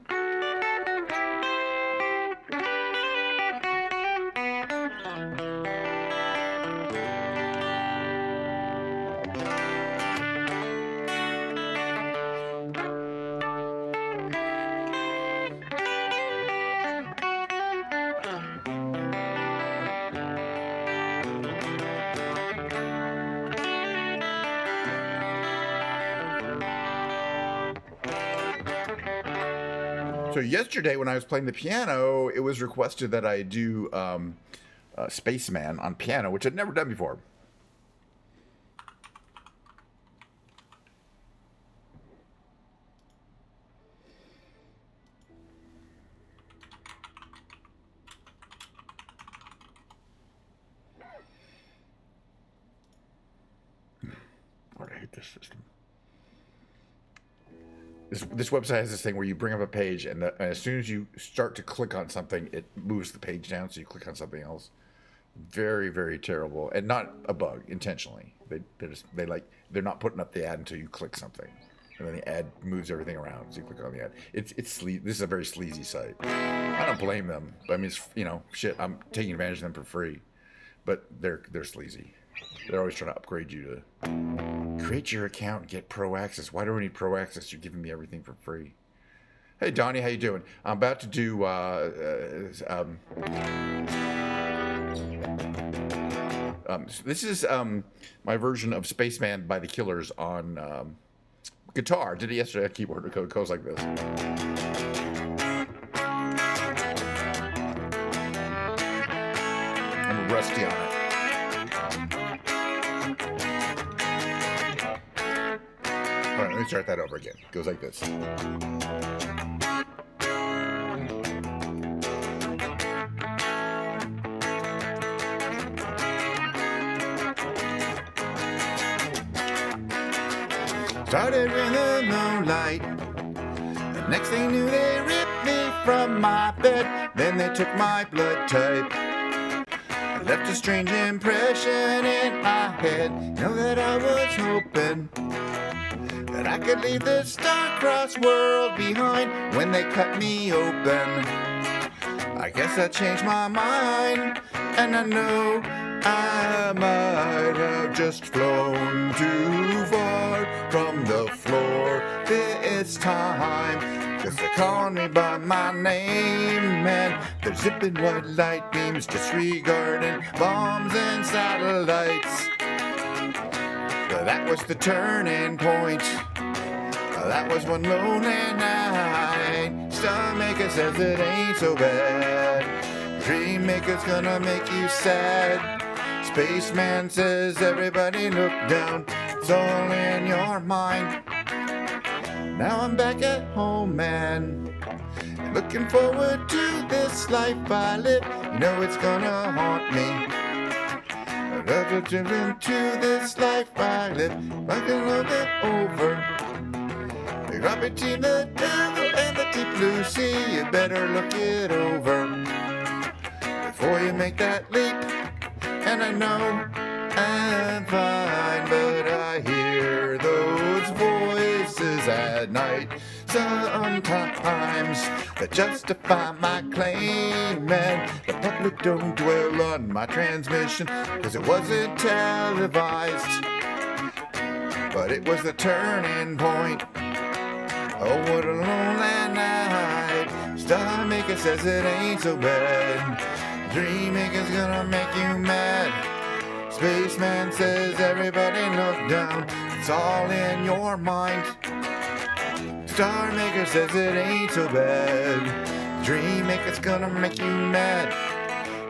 So yesterday when I was playing the piano, it was requested that I do Spaceman on piano, which I'd never done before. Lord, I hate this system. This website has this thing where you bring up a page, and as soon as you start to click on something, it moves the page down, so you click on something else. Very, very terrible, and not a bug intentionally. They're not putting up the ad until you click something, and then the ad moves everything around, so you click on the ad. It's This is a very sleazy site. I don't blame them. I mean, it's, you know, shit. I'm taking advantage of them for free, but they're sleazy. They're always trying to upgrade you to create your account and get pro access. Why do I need pro access? You're giving me everything for free. Hey, Donnie, how you doing? I'm about to do this is my version of Spaceman by the Killers on guitar. Did it yesterday on keyboard. It goes like this. I'm rusty on it. All right, let me start that over again. It goes like this. Started in the moonlight. The next thing knew, they ripped me from my bed. Then they took my blood type. It left a strange impression in my head. Know that I was hoping that I could leave this star-crossed world behind when they cut me open. I guess I changed my mind, and I know I might have just flown too far from the floor this time. 'Cause they're calling me by my name, and they're zipping white light beams, disregarding bombs and satellites. That was the turning point. That was one lonely night. Starmaker says it ain't so bad. Dreammaker's gonna make you sad. Spaceman says everybody look down. It's all in your mind. Now I'm back at home, man. Looking forward to this life I live. You know it's gonna haunt me. Into this life I live, I can look it over. Right between the devil and the deep blue sea, you better look it over before you make that leap. And I know I'm fine, but I hear those voices at night. Sometimes that justify my claim, and the public don't dwell on my transmission, 'cause it wasn't televised, but it was the turning point. Oh, what a lonely night. Star Maker says it ain't so bad. Dream Maker's gonna make you mad. Spaceman says everybody look down. It's all in your mind. Star Maker says it ain't so bad. Dream Maker's gonna make you mad.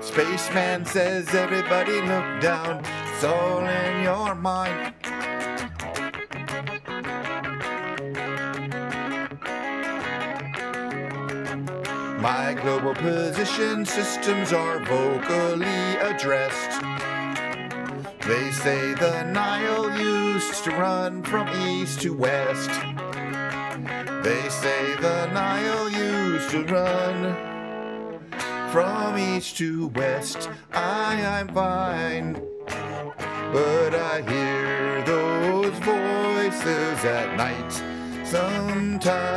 Spaceman says everybody look down. It's all in your mind. My global position systems are vocally addressed. They say the Nile used to run from east to west. They say the Nile used to run from east to west. I'm fine, but I hear those voices at night sometimes.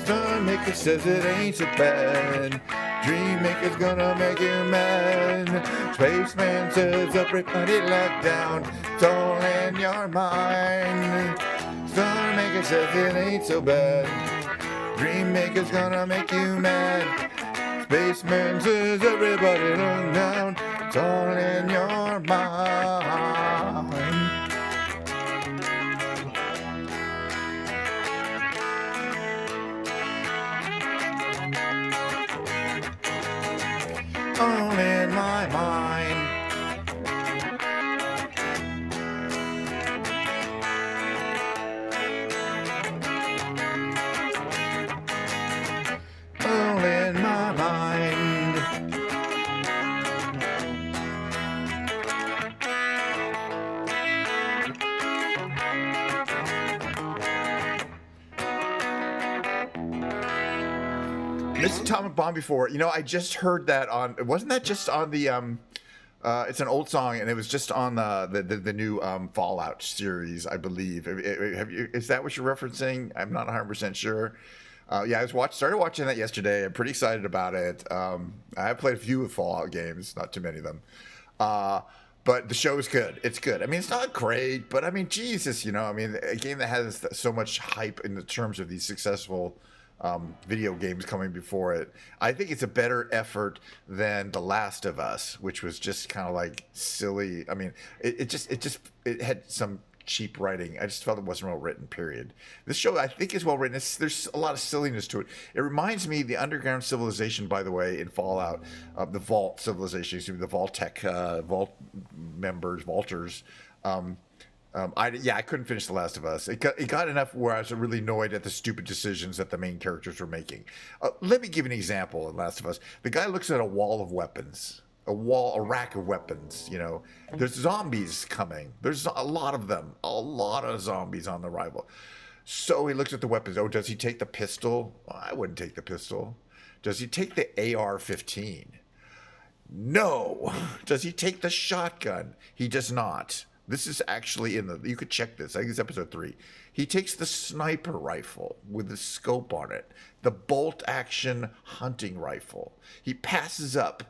Star Maker says it ain't so bad. Dream Maker's gonna make you mad. Spaceman says everybody lock down. It's all in your mind. Star Maker says it ain't so bad. Dream Maker's gonna make you mad. Spaceman says everybody lock down. It's all in your mind. All in my mind. All in my mind. Mr. Atomic Bomb before, I just heard that wasn't that just on the, it's an old song, and it was just on the new Fallout series, I believe. Is that what you're referencing? I'm not 100% sure. Yeah, started watching that yesterday. I'm pretty excited about it. I have played a few of Fallout games, not too many of them. But the show is good. It's good. I mean, it's not great, but I mean, Jesus, a game that has so much hype in the terms of these successful video games coming before it. I think it's a better effort than The Last of Us, which was just kind of like silly. I mean, it had some cheap writing. I just felt it wasn't well written, period. This show, I think, is well written. There's a lot of silliness to it. It reminds me, the underground civilization, by the way, in Fallout, the Vault civilization, the Vault-Tec, Vault members, Vaulters. I couldn't finish The Last of Us. It got enough where I was really annoyed at the stupid decisions that the main characters were making. Let me give an example in Last of Us. The guy looks at a wall of weapons, a rack of weapons. There's zombies coming. There's a lot of them, a lot of zombies on the arrival. So he looks at the weapons. Oh, does he take the pistol? Well, I wouldn't take the pistol. Does he take the AR-15? No. Does he take the shotgun? He does not. This is actually you could check this. I think it's episode 3. He takes the sniper rifle with the scope on it, the bolt action hunting rifle. He passes up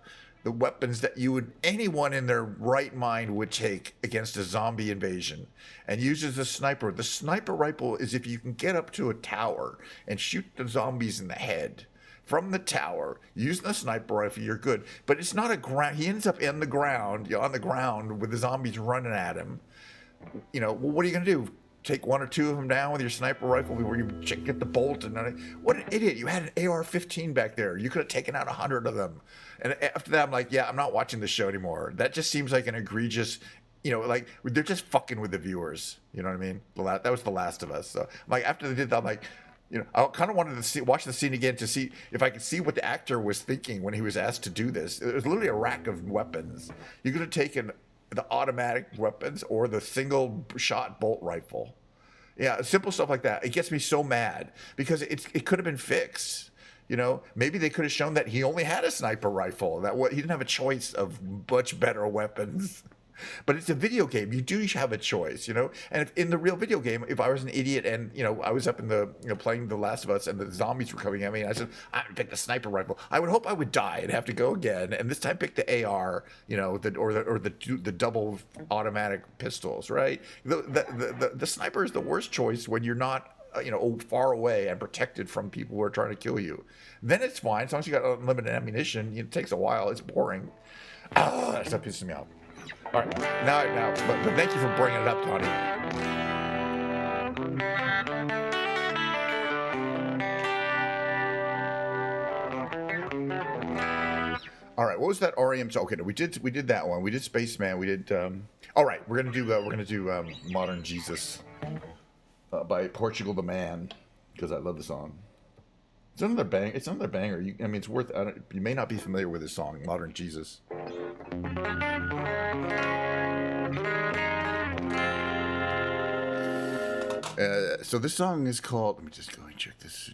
the weapons that anyone in their right mind would take against a zombie invasion, and uses the sniper. The sniper rifle is if you can get up to a tower and shoot the zombies in the head. From the tower, using the sniper rifle, you're good. But it's not a ground. He ends up on the ground with the zombies running at him. Well, what are you going to do? Take one or two of them down with your sniper rifle before you get the bolt? What an idiot. You had an AR-15 back there. You could have taken out 100 of them. And after that, I'm like, yeah, I'm not watching this show anymore. That just seems like an egregious, like they're just fucking with the viewers. You know what I mean? That was The Last of Us. So I'm like, after they did that, I'm like, I kind of wanted to watch the scene again to see if I could see what the actor was thinking when he was asked to do this. It was literally a rack of weapons. You could have taken the automatic weapons or the single shot bolt rifle. Yeah, simple stuff like that. It gets me so mad because it could have been fixed. Maybe they could have shown that he only had a sniper rifle. He didn't have a choice of much better weapons. But it's a video game. You do have a choice, you know. And if, in the real video game, if I was an idiot and I was up in the playing The Last of Us and the zombies were coming at me, and I said I pick the sniper rifle, I would hope I would die and have to go again, and this time pick the AR, the double automatic pistols, right? The sniper is the worst choice when you're not far away and protected from people who are trying to kill you. Then it's fine as long as you got unlimited ammunition. It takes a while. It's boring. That stuff pisses me off. All right, but thank you for bringing it up, Tony. All right, what was that REM? So, okay, we did that one. We did Spaceman. We did. All right, we're gonna do Modern Jesus by Portugal the Man, because I love the song. It's another bang. It's another banger. It's worth. You may not be familiar with this song, Modern Jesus. So this song is called. Let me just go and check this.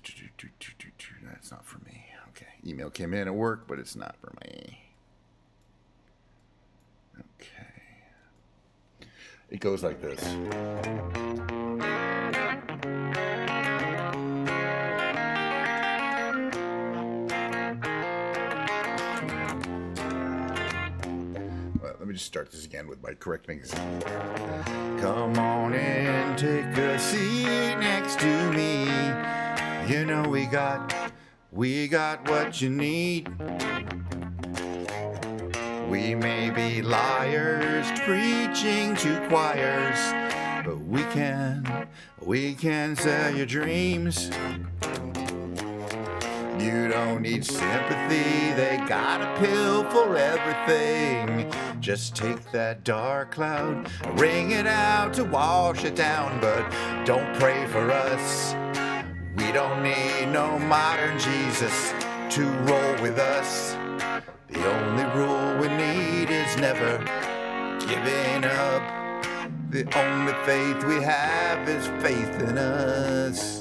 That's not for me. Okay, email came in at work, but it's not for me. Okay, it goes like this. Let me just start this again with my correct things. Come on in, take a seat next to me. You know we got what you need. We may be liars preaching to choirs, but we can sell your dreams. You don't need sympathy, they got a pill for everything. Just take that dark cloud, wring it out to wash it down, but don't pray for us. We don't need no modern Jesus to roll with us. The only rule we need is never giving up. The only faith we have is faith in us.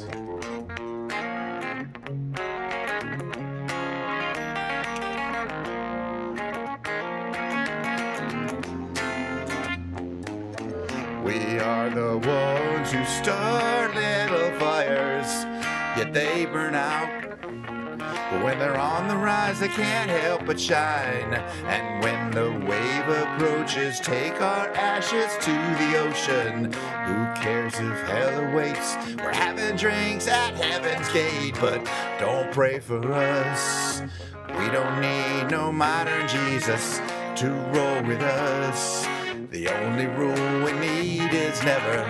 We are the ones who start little fires, yet they burn out. But when they're on the rise, they can't help but shine. And when the wave approaches, take our ashes to the ocean. Who cares if hell awaits? We're having drinks at heaven's gate, but don't pray for us. We don't need no modern Jesus to roll with us. The only rule we need is never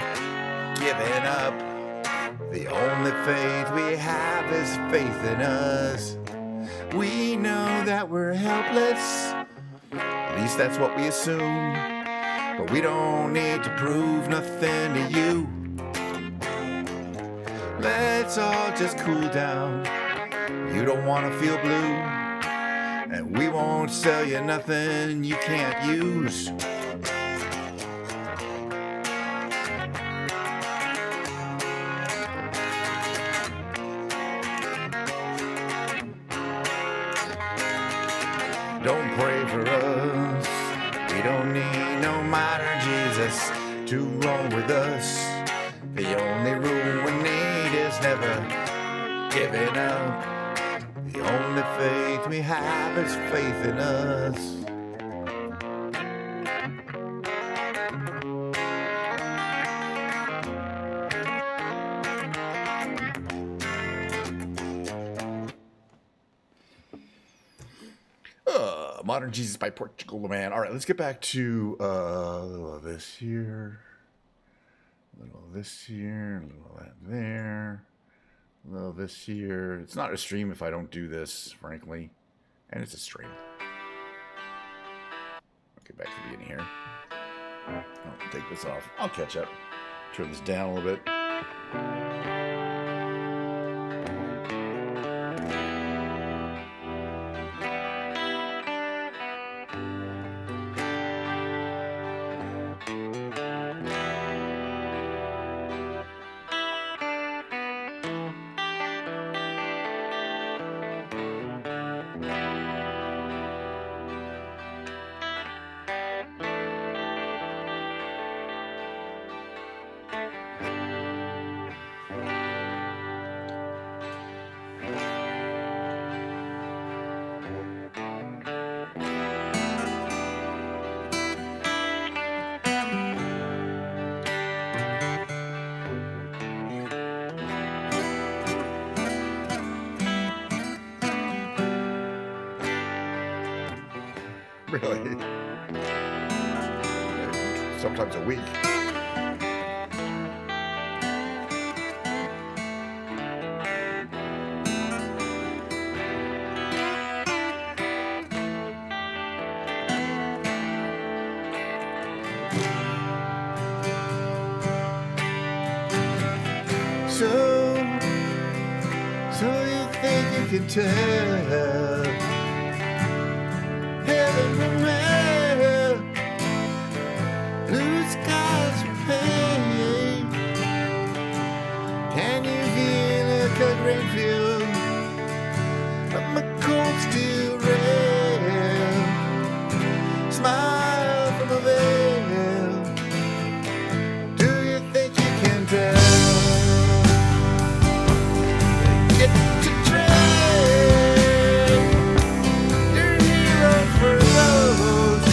giving up. The only faith we have is faith in us. We know that we're helpless, at least that's what we assume. But we don't need to prove nothing to you. Let's all just cool down. You don't want to feel blue, and we won't sell you nothing you can't use. Don't pray for us. We don't need no modern Jesus to roll with us. The only rule we need is never giving up. The only faith we have is faith in us. Modern Jesus by Portugal the Man. All right, let's get back to a little of this here, a little of this here, a little of that there, a little of this here. It's not a stream if I don't do this, frankly, and it's a stream. Okay, back to the beginning here. I'll take this off. I'll catch up. Turn this down a little bit. Really? Sometimes a week. So you think you can tell heaven from hell, blue skies from pain? Can you feel a cut rain feel but my cold steel rail? Smile from a veil. Do you think you can tell? Get to train your hero for those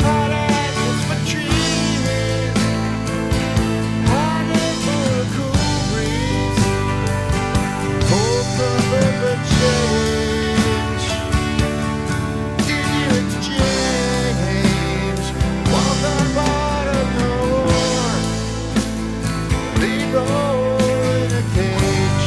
hot ashes for trees, hot air for a cool breeze, hope of a change. Did you exchange? Walk on water, no war. Leave all in a cage.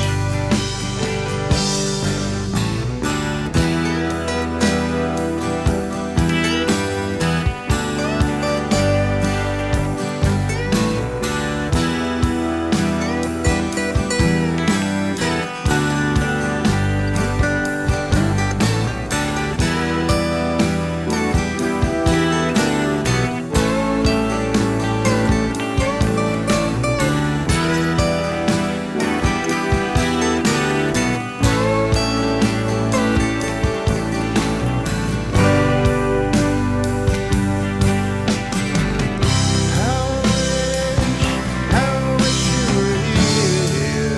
How I wish you were here.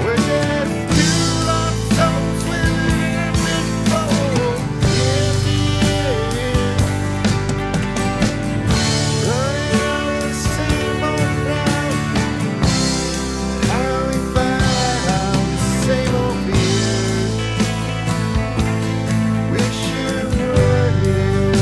We're just two lost souls swimming before in the air, running on the same old ground. How we found the same old fears. Wish you were here.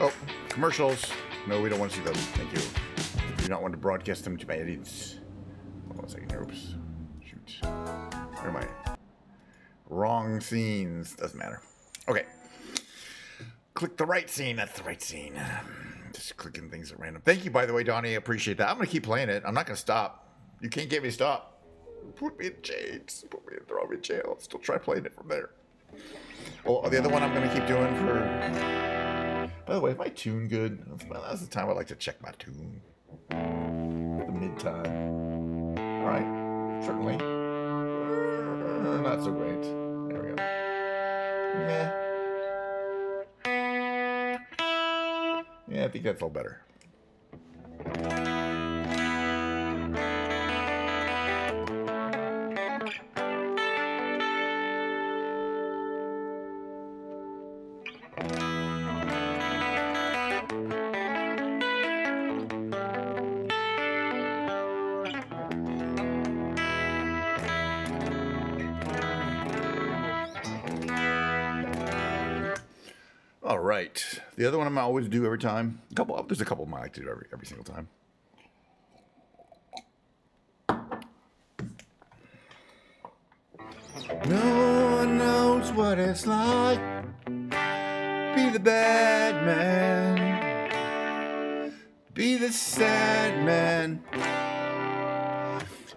Oh, commercials. No, we don't want to see those. Thank you. We do not want to broadcast them to my edits. Hold on a second here. Oops. Shoot. Where am I? Wrong scenes. Doesn't matter. Okay. Click the right scene. That's the right scene. Just clicking things at random. Thank you, by the way, Donnie. I appreciate that. I'm going to keep playing it. I'm not going to stop. You can't get me to stop. Put me in chains. Throw me in jail. I'll still try playing it from there. Well, the other one I'm going to keep doing for... By the way, is my tune good? That's the time I like to check my tune. The mid-time. All right. Certainly. Not so great. There we go. meh. Yeah, I think that's all better. All right. The other one I'm always do every time. There's a couple of them I like to do every single time. No one knows what it's like. Be the bad man. Be the sad man.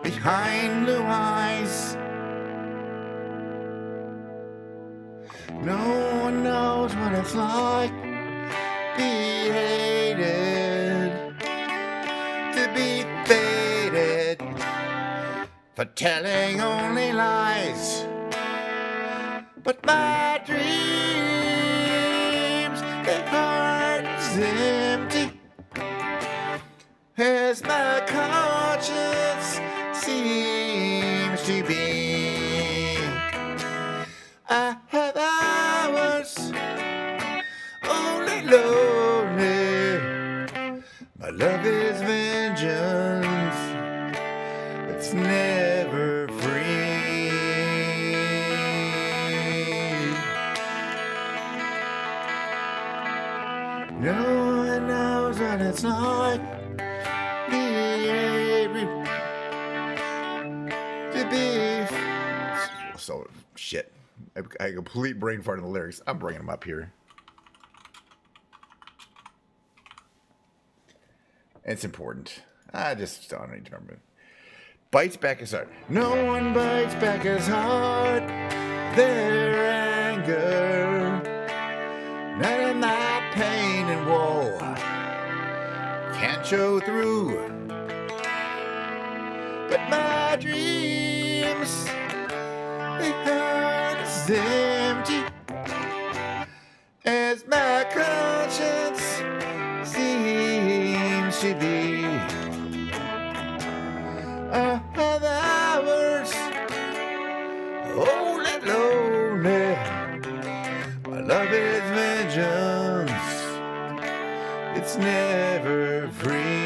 Behind blue eyes. No one knows what it's like. Be hated. To be faded. For telling only lies. But my dreams, their hearts empty. As my conscience seems to be. I have hours only lonely. My love is vengeance. It's never free. No one knows what it's like to be. So shit. I complete brain fart in the lyrics. I'm bringing them up here. It's important. I just don't need to remember it. Bites back as hard. No one bites back as hard. Their anger. None of my pain and woe can't show through. But my dreams, they heart is empty. As my conscience seems to be. I have hours only lonely. My love is vengeance. It's never free.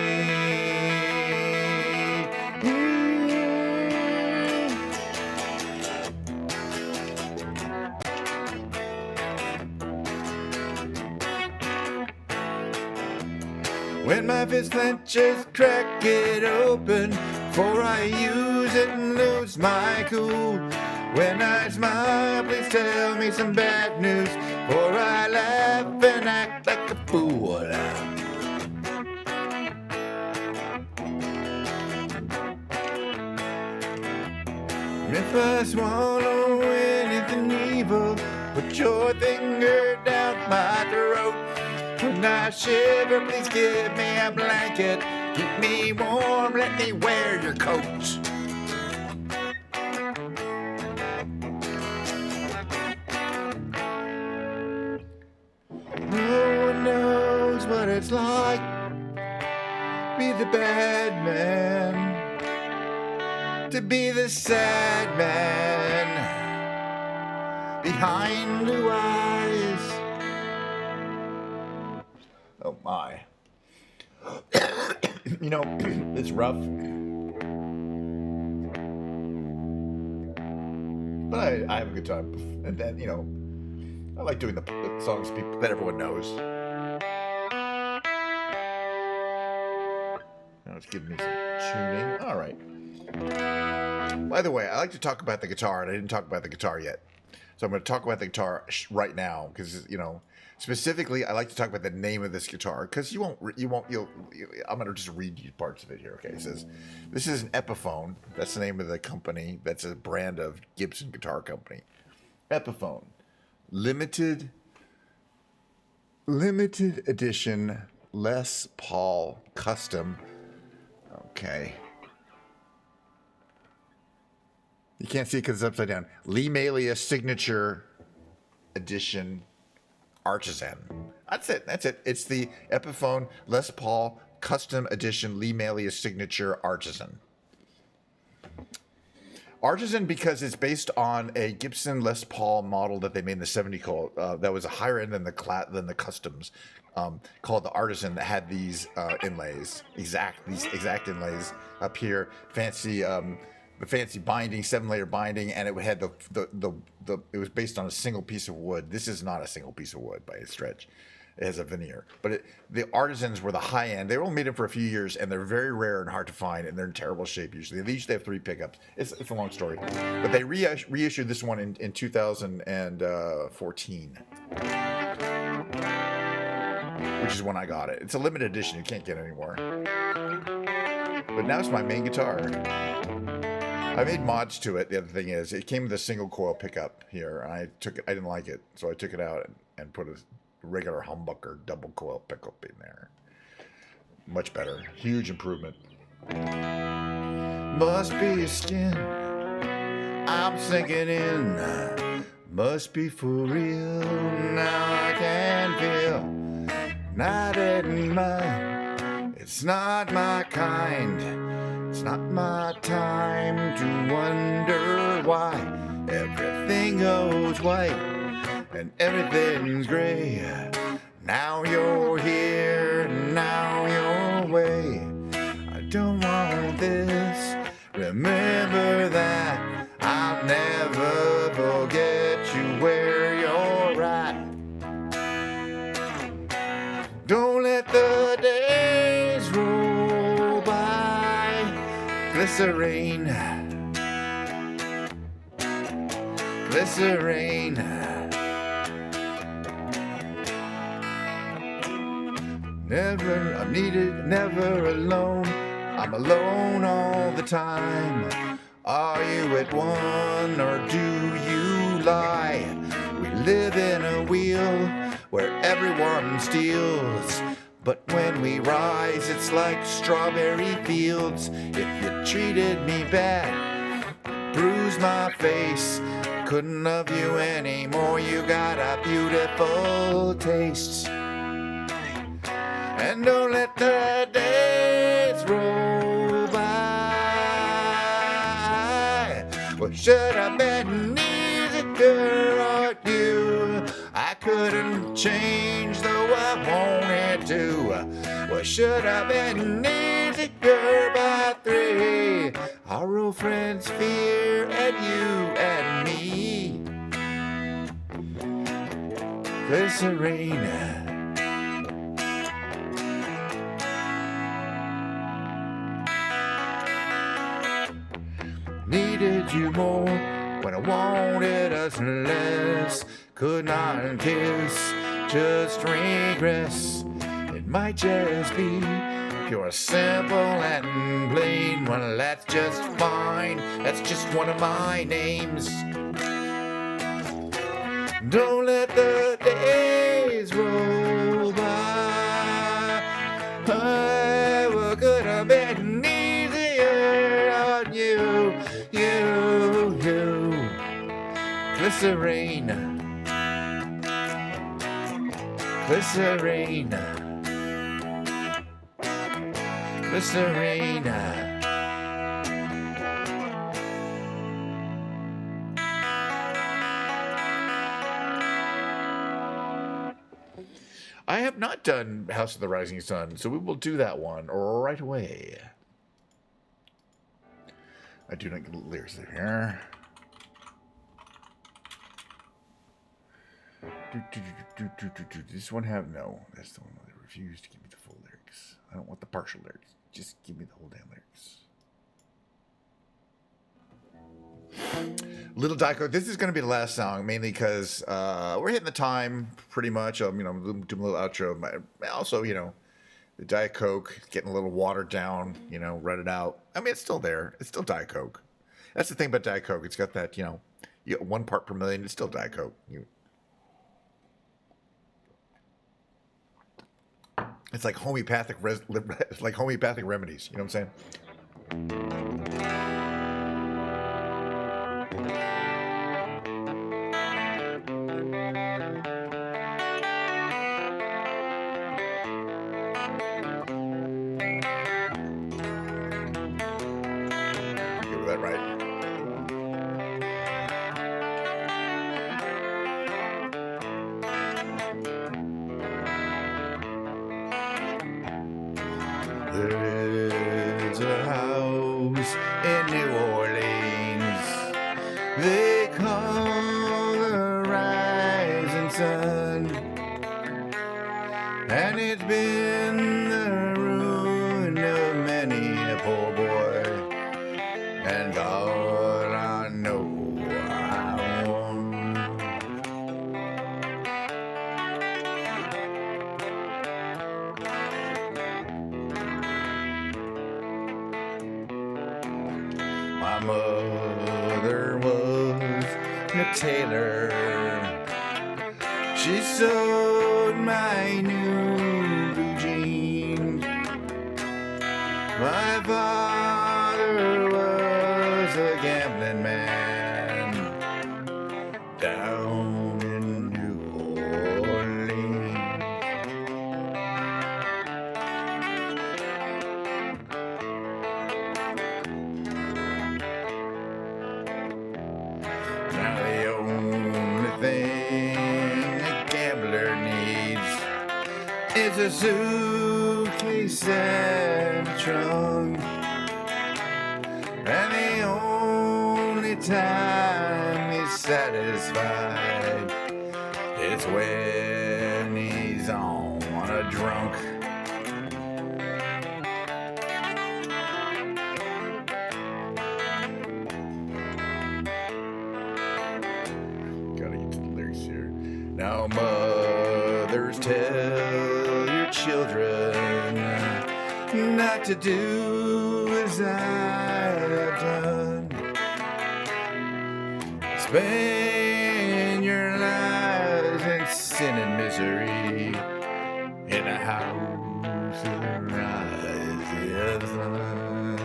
When my fist clenches, crack it open, for I use it and lose my cool. When I smile, please tell me some bad news, for I laugh and act like a fool. If I swallow anything evil, put your finger down my throat. When I shiver, please give me a blanket. Keep me warm, let me wear your coat. No one knows what it's like. Be the bad man. To be the sad man. Behind blue eyes. Oh my. You know, it's rough. But I have a good time. And then, you know, I like doing the songs that everyone knows. Now it's giving me some tuning. All right. By the way, I like to talk about the guitar, and I didn't talk about the guitar yet. So I'm going to talk about the guitar right now because, you know, specifically, I like to talk about the name of this guitar because I'm going to just read you parts of it here. Okay, it says this is an Epiphone. That's the name of the company. That's a brand of Gibson guitar company. Epiphone, limited edition Les Paul custom. Okay. You can't see it because it's upside down. Lee Malia signature edition Artisan. That's it. That's it. It's the Epiphone Les Paul custom edition Lee Melius signature Artisan. Artisan because it's based on a Gibson Les Paul model that they made in the 70s that was a higher end than the customs, called the Artisan, that had these inlays, these exact inlays up here, fancy the fancy binding, 7-layer binding, and it had it was based on a single piece of wood. This is not a single piece of wood by a stretch. It has a veneer. But the Artisans were the high end. They were only made them for a few years, and they're very rare and hard to find, and they're in terrible shape usually. They usually have 3 pickups. It's a long story. But they reissued this one in 2014, which is when I got it. It's a limited edition. You can't get it anymore. But now it's my main guitar. I made mods to it. The other thing is, it came with a single coil pickup here, and I didn't like it, so I took it out and put a regular humbucker double coil pickup in there. Much better. Huge improvement. Must be your skin. I'm sinking in. Must be for real. Now I can feel. Not in mine. It's not my kind. It's not my time to wonder why everything goes white and everything's gray. Now you're here, now you're away. I don't want this. Remember that. I'll never forget you where you're at. Don't let the days roll by. Glycerine, glycerine. Never, I'm needed, never alone. I'm alone all the time. Are you at one or do you lie? We live in a wheel where everyone steals. But when we rise, it's like strawberry fields. If you treated me bad, bruised my face, couldn't love you anymore. You got a beautiful taste. And don't let the days roll by. Well, should have been easier on you. I couldn't change though I wanted to. Well, should have been easier by 3. Our old friends fear and you and me. Glycerine. Needed you more when I wanted us less. Could not kiss, just regress. It might just be pure, simple, and plain. Well, that's just fine. That's just one of my names. Don't let the days roll by. What could have been easier on you, you. Glycerine. Glycerine. Glycerine. I have not done House of the Rising Sun, so we will do that one right away. I do not get the lyrics here. Does this one have? No, that's the one where they refuse to give me the full lyrics. I don't want the partial lyrics. Just give me the whole damn lyrics. Little Diet Coke. This is going to be the last song, mainly because we're hitting the time pretty much. I'm doing a little outro. Also, the Diet Coke getting a little watered down. Run it out. I mean, it's still there. It's still Diet Coke. That's the thing about Diet Coke. It's got that, you get 1 part per million. It's still Diet Coke. It's like homeopathic. It's like homeopathic remedies. You know what I'm saying? that right. There is a house in New Orleans they call the rising sun, and it's been the ruin of many a poor boy, and God I know I won. My mother was a tailor. She sewed my new blue jeans. My father was a gambling man down in New Orleans. Now the only thing a gambler needs is a suitcase and a trunk. And the only time he's satisfied is when he's on a drunk. Gotta get to the lyrics here. Now, mothers, tell your children not to do as I have done. Spend your lives in sin and misery in a house of the rising sun.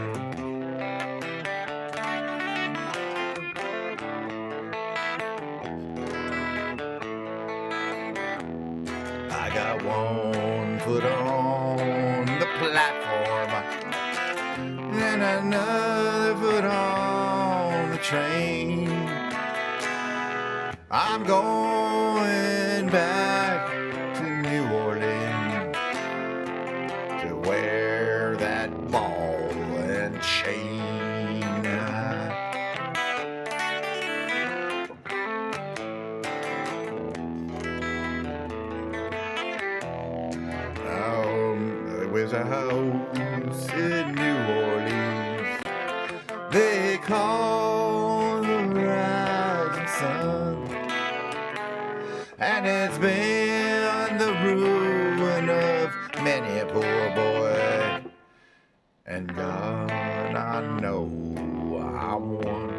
I got one foot on the platform and another foot on the train. I'm going back to New Orleans to wear that ball and chain. There was a house in New Orleans they call the rising sun, and it's been the ruin of many a poor boy, and God I know I won.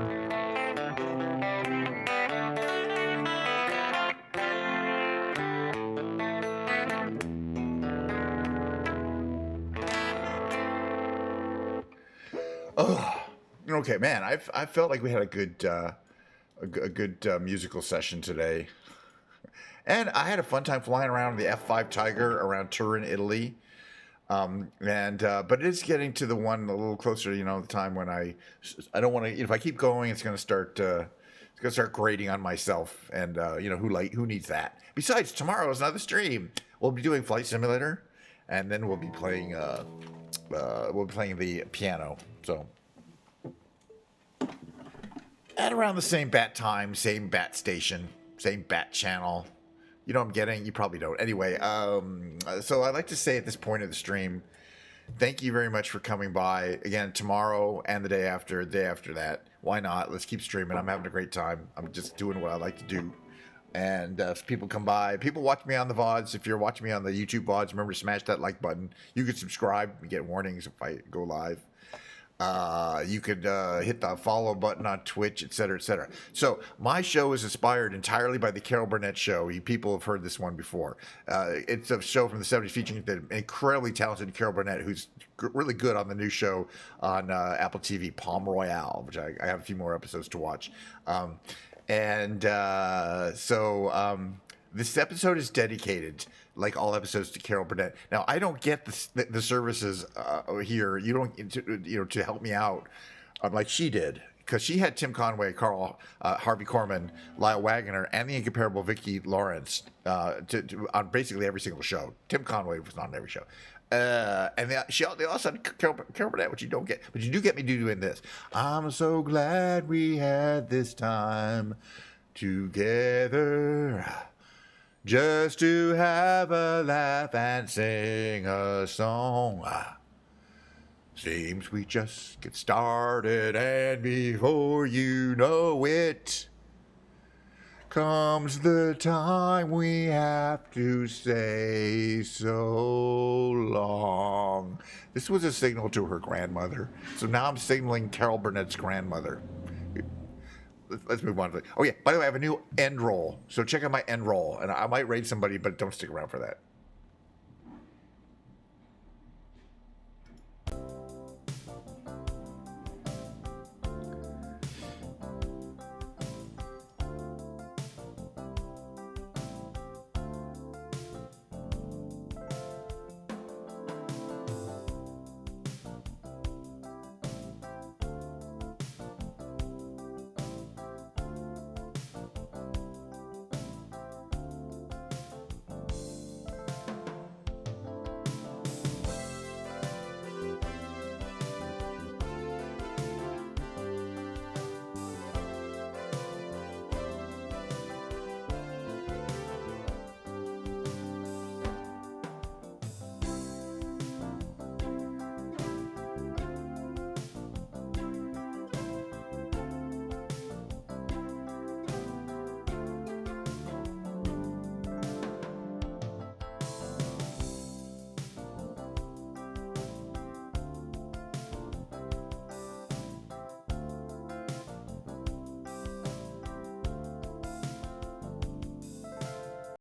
Oh, okay, man. I felt like we had a good musical session today, and I had a fun time flying around the F5 Tiger around Turin, Italy. But it is getting to the one a little closer. The time when I don't want to. If I keep going, it's going to start. It's going to start grating on myself, and who needs that? Besides, tomorrow is another stream. We'll be doing Flight Simulator, and then we'll be playing the piano. So, at around the same bat time, same bat station, same bat channel. You know what I'm getting? You probably don't. Anyway, so I'd like to say at this point of the stream, thank you very much for coming by. Again, tomorrow and the day after that. Why not? Let's keep streaming. I'm having a great time. I'm just doing what I like to do. And if people come by, people watch me on the VODs. If you're watching me on the YouTube VODs, remember to smash that like button. You can subscribe and get warnings if I go live. You could hit the follow button on Twitch, etc., etc. So my show is inspired entirely by the Carol Burnett Show. You people have heard this one before. It's a show from the 70s featuring the incredibly talented Carol Burnett, who's really good on the new show on Apple TV, Palm Royale, which I have a few more episodes to watch. This episode is dedicated, like all episodes, to Carol Burnett. Now, I don't get the services here. You don't, to help me out. like she did, because she had Tim Conway, Harvey Korman, Lyle Waggoner, and the incomparable Vicki Lawrence on basically every single show. Tim Conway was not on every show. And they also had Carol Burnett, which you don't get, but you do get me doing this. I'm so glad we had this time together, just to have a laugh and sing a song. Seems we just get started, and before you know it, comes the time we have to say so long. This was a signal to her grandmother. So now I'm signaling Carol Burnett's grandmother. Let's move on. Oh, yeah. By the way, I have a new end roll. So check out my end roll. And I might raid somebody, but don't stick around for that.